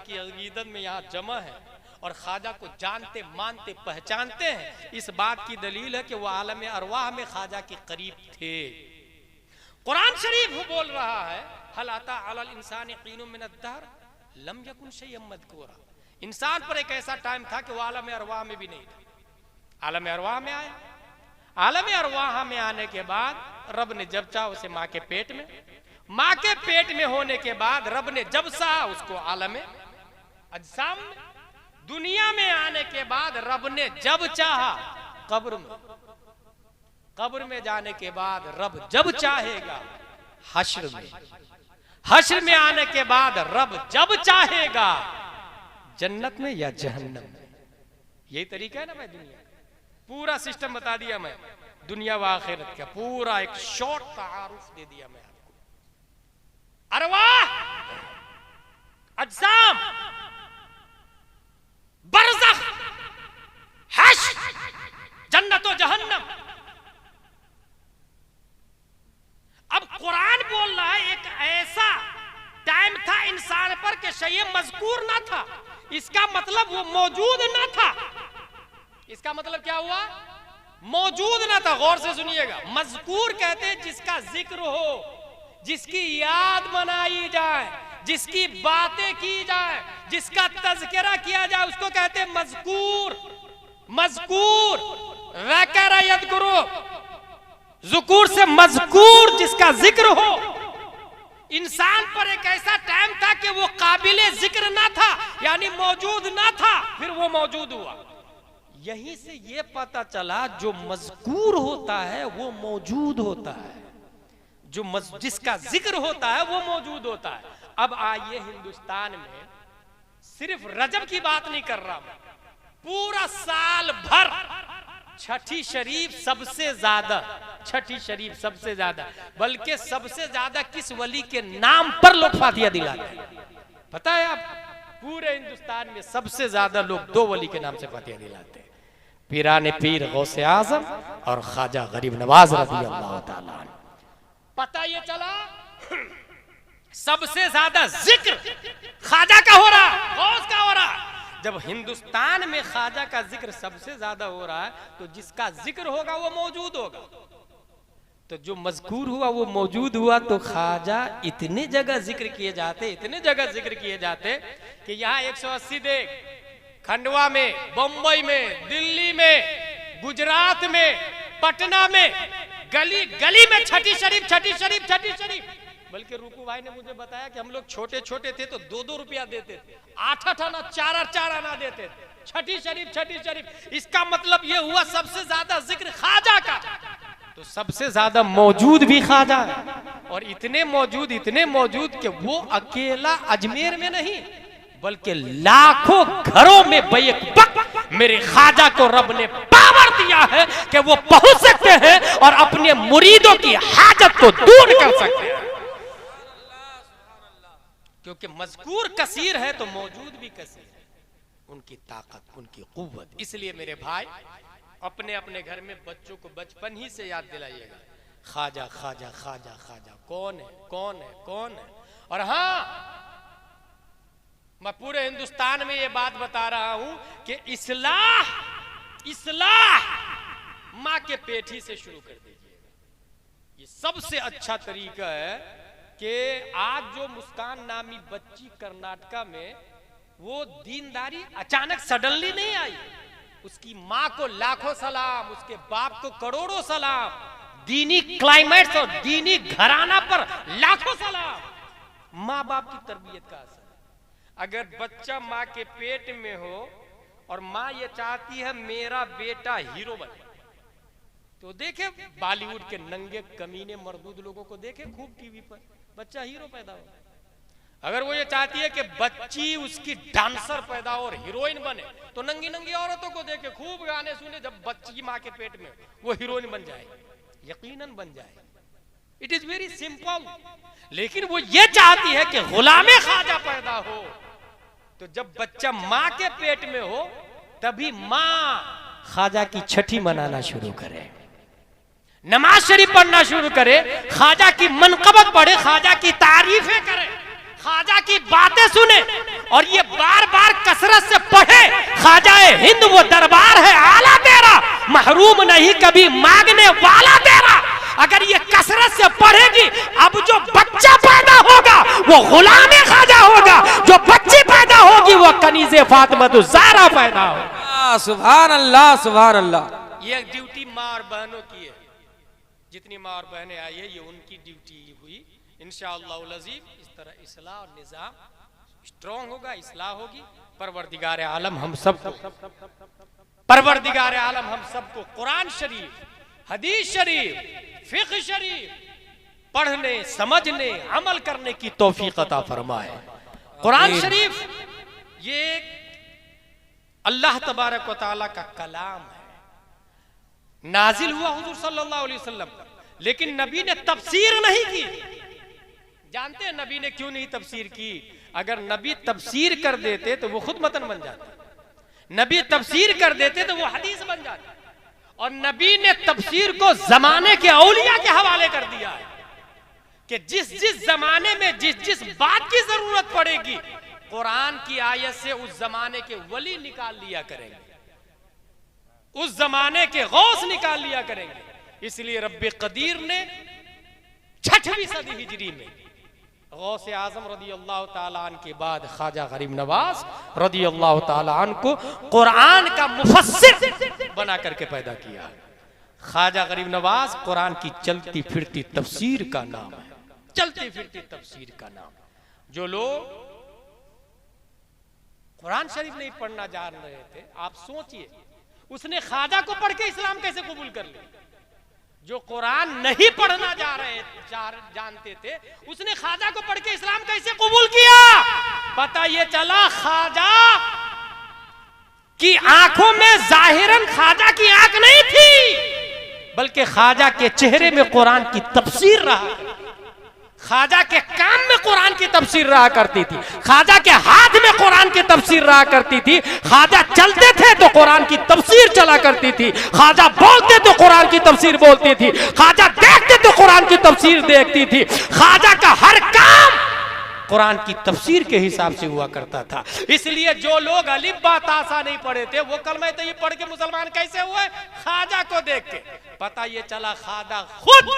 [SPEAKER 1] की अकीदत में यहाँ जमा है और ख्वाजा को जानते मानते पहचानते हैं, इस बात की दलील है कि वह आलम अरवाह में ख्वाजा के करीब थे। कुरान शरीफ बोल रहा है, हल अता अलल इंसान हीनुम मिन अद-दहर लम यकुन शैअन मज़कूरा। इंसान पर एक ऐसा टाइम था कि वह आलम अरवाह में भी नहीं था। आलम अरवाह में आया, आलम अरवाह में आने के बाद रब ने जब चाहा उसे माँ के पेट में, माँ के पेट में होने के बाद रब ने जब चाहा उसको आलम अजसाम में, दुनिया में आने के बाद रब ने जब चाहा कब्र में, कब्र में जाने के बाद रब जब चाहेगा हश्र में, हश्र में आने के बाद रब जब चाहेगा जन्नत में या जहन्नम में। यही तरीका है ना भाई, दुनिया पूरा सिस्टम बता दिया मैं, दुनिया व आखिरत का पूरा एक शॉर्ट तारुफ दे दिया मैं आपको। अरवाह, अजसाम, बरज़ख, हश्र, जन्नत और जहन्नम। अब कुरान बोल रहा है एक ऐसा टाइम था इंसान पर कि शैअ मज़कूर ना था, इसका मतलब वो मौजूद ना था। इसका मतलब क्या हुआ, मौजूद ना था। गौर से सुनिएगा, मज़कूर कहते हैं जिसका जिक्र हो, जिसकी याद बनाई जाए, जिसकी बातें की जाए, जिसका तज़किरा किया जाए, उसको कहते हैं मज़कूर। मज़कूर ज़करा यज़कुरु, ज़ुकूर से मज़कूर जिसका जिक्र हो। इंसान पर एक ऐसा टाइम था कि वो काबिले जिक्र ना था, यानी मौजूद ना था, फिर वो मौजूद हुआ। यहीं से ये पता चला जो मज़कूर होता है वो मौजूद होता है, जो जिसका जिक्र होता है वो मौजूद होता है। अब आइए हिंदुस्तान में, सिर्फ रजब की बात नहीं कर रहा मैं, पूरा साल भर छठी शरीफ सबसे ज्यादा, छठी शरीफ सबसे ज्यादा, बल्कि सबसे ज्यादा किस वली के नाम पर लोग फातिहा दिलाते हैं पता है आप? पूरे हिंदुस्तान में सबसे ज्यादा लोग दो वली के नाम से फतेह दिलाते हैं, पीराने पीर गौसे आजम और ख्वाजा गरीब नवाज रज़ी अल्लाह ताला अन्हु। पता ये चला सबसे ज्यादा जिक्र ख्वाजा का हो रहा, गौस का हो रहा। जब हिंदुस्तान में ख्वाजा का जिक्र सबसे ज्यादा हो रहा है तो जिसका जिक्र होगा वो मौजूद होगा। तो जो मजकूर हुआ वो मौजूद हुआ, तो ख्वाजा इतने जगह जिक्र किए जाते, इतने जगह जिक्र किए जाते कि यहाँ 180 देख, खंडवा में, बम्बई में, दिल्ली में, गुजरात में, पटना में, गली गली में छठी शरीफ, छठी शरीफ, छठी शरीफ। बल्कि रुकू भाई ने मुझे बताया कि हम लोग छोटे छोटे थे तो 2-2 रुपया देते थे, 8-8 आना, 4-4 आना देते थे, छठी शरीफ, छठी शरीफ। इसका मतलब ये हुआ सबसे ज्यादा जिक्र ख्वाजा का। तो सबसे ज्यादा मौजूद भी ख्वाजा है, और इतने मौजूद कि वो अकेला अजमेर में नहीं बल्कि लाखों घरों में बैक वक्त मेरे ख्वाजा को रब ने पावर दिया है कि वो पहुंच सकते हैं और अपने मुरीदों की हाजत को दूर कर सकते हैं। क्योंकि मज़कूर कसीर है तो मौजूद भी कसीर है, उनकी ताकत, उनकी कुव्वत। इसलिए मेरे भाई अपने अपने घर में बच्चों को बचपन ही से याद दिलाइएगा, ख्वाजा ख्वाजा ख्वाजा ख्वाजा कौन है, कौन है, कौन है। और हाँ, मैं पूरे हिंदुस्तान में ये बात बता रहा हूं कि इस्लाह माँ के पेट ही से शुरू कर दीजिएगा। ये सबसे अच्छा तरीका है कि आज जो मुस्कान नामी बच्ची कर्नाटका में, वो दीनदारी अचानक सडनली नहीं आई। उसकी माँ को लाखों सलाम, उसके बाप को करोड़ों सलाम, दीनी क्लाइमेट और दीनी घराना पर लाखों सलाम। माँ बाप की तरबियत का असर। अगर बच्चा माँ के पेट में हो और माँ ये चाहती है मेरा बेटा हीरो बने, तो देखे बॉलीवुड के नंगे कमीने मर्दूद लोगों को देखे खूब टीवी पर, बच्चा हीरो पैदा हो। अगर वो ये चाहती है कि बच्ची उसकी डांसर पैदा हो और हीरोइन बने, तो नंगी नंगी औरतों को देखे खूब गाने सुने। जब बच्ची माँ के पेट में वो हीरोइन बन जाए, यकीनन बन जाए। It is very simple. लेकिन वो ये चाहती है कि गुलामे ख्वाजा पैदा हो। तो जब बच्चा माँ के पेट में हो तभी माँ ख्वाजा की छठी मनाना शुरू करे, नमाज शरीफ पढ़ना शुरू करे, ख्वाजा की मनकबत पढ़े, ख्वाजा की तारीफें करे, ख्वाजा की बातें सुने, और ये बार बार कसरत से पढ़े, ख्वाजा हिंद वो दरबार है आला तेरा, महरूम नहीं कभी मांगने वाला तेरा। अगर ये कसरत से पढ़ेगी, अब जो बच्चा पैदा होगा वो गुलामे ख्वाजा होगा, जो बच्ची पैदा होगी वो कनीज़े फातिमा ज़हरा पैदा होगा।
[SPEAKER 2] सुभान अल्लाह, सुभान अल्लाह।
[SPEAKER 1] ये ड्यूटी माँ और बहनों की है। जितनी माँ और बहनें आई है ये उनकी ड्यूटी हुई। इंशाअल्लाह अज़ीज़ इस तरह इस्लाह और निज़ाम स्ट्रॉन्ग होगा, इस्लाह होगी। परवरदिगार आलम हम सबको, परवरदिगार आलम हम सबको कुरान शरीफ, हदीस शरीफ, फिक़्ह शरीफ पढ़ने, समझने, अमल करने की तौफीक अता फरमाए। कुरान शरीफ ये अल्लाह तबारक व तआला का कलाम है, नाजिल हुआ हुजूर सल्लल्लाहु अलैहि वसल्लम पर, लेकिन नबी ने तफसीर नहीं की। जानते हैं नबी ने क्यों नहीं तफसीर की? अगर नबी तफसीर कर देते तो वो खुद मतन बन जाता, नबी तफसीर कर देते तो वो हदीस बन जाती। और नबी ने तफसीर को जमाने के औलिया के हवाले कर दिया है कि जिस जिस जमाने में जिस जिस बात की जरूरत पड़ेगी, कुरान की आयत से उस जमाने के वली निकाल लिया करेंगे, उस जमाने के गौस निकाल लिया करेंगे। इसलिए रब्बे कदीर ने 6वीं सदी हिजरी में गौसे आजम रदी अल्लाह ताला अन्हु के बाद ख्वाजा गरीब नवाज रदी अल्लाह ताला अन्हु को कुरान का मुफस्सिर बना करके पैदा किया। ख्वाजा गरीब नवाज कुरान की चलती फिरती तफसीर का नाम है, चलती फिरती तफसीर का नाम। जो लोग कुरान शरीफ नहीं पढ़ना जान रहे थे, आप सोचिए उसने ख्वाजा को पढ़ के इस्लाम कैसे कबूल कर लिया? जो कुरान नहीं पढ़ना जानते थे, उसने ख्वाजा को पढ़ के इस्लाम कैसे कबूल किया? पता ये चला ख्वाजा की आंखों में जाहिरन ख्वाजा की आंख नहीं थी, बल्कि ख्वाजा के चेहरे में कुरान की तफसीर रहा। ख्वाजा के काम में कुरान की तफसीर रहा करती थी, ख्वाजा के हाथ में कुरान की तफसीर रहा करती थी। ख्वाजा चलते थे तो कुरान की तफसीर चला करती थी, ख्वाजा बोलते तो कुरान की तफसीर बोलती थी, ख्वाजा देखते तो कुरान की तफसीर देखती थी। ख्वाजा का हर काम कुरान की तफसीर के हिसाब से हुआ करता था। इसलिए जो लोग अलिफ बा तासा नहीं पढ़े थे वो कलमा तय्यब पढ़ के मुसलमान कैसे हुए? ख्वाजा को देख के पता ये चला ख्वाजा खुद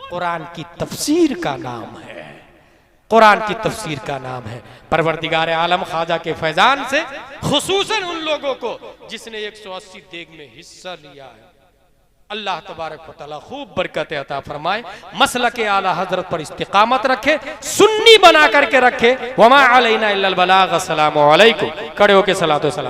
[SPEAKER 1] कुरान की तफसीर का नाम है, कुरान की तफसीर का नाम है। परवरदिगार आलम ख्वाजा के फैजान से खुसूसन उन लोगों को जिसने 180 देग में हिस्सा लिया है, अल्लाह तबारक व तआला खूब बरकत अता फरमाए, मसलक आला हजरत पर इस्तिकामत रखे, सुन्नी बना करके रखे। वमा अलैना इल्लल बलाग। अस्सलामु अलैकुम। खड़े होके सलातो सलाम।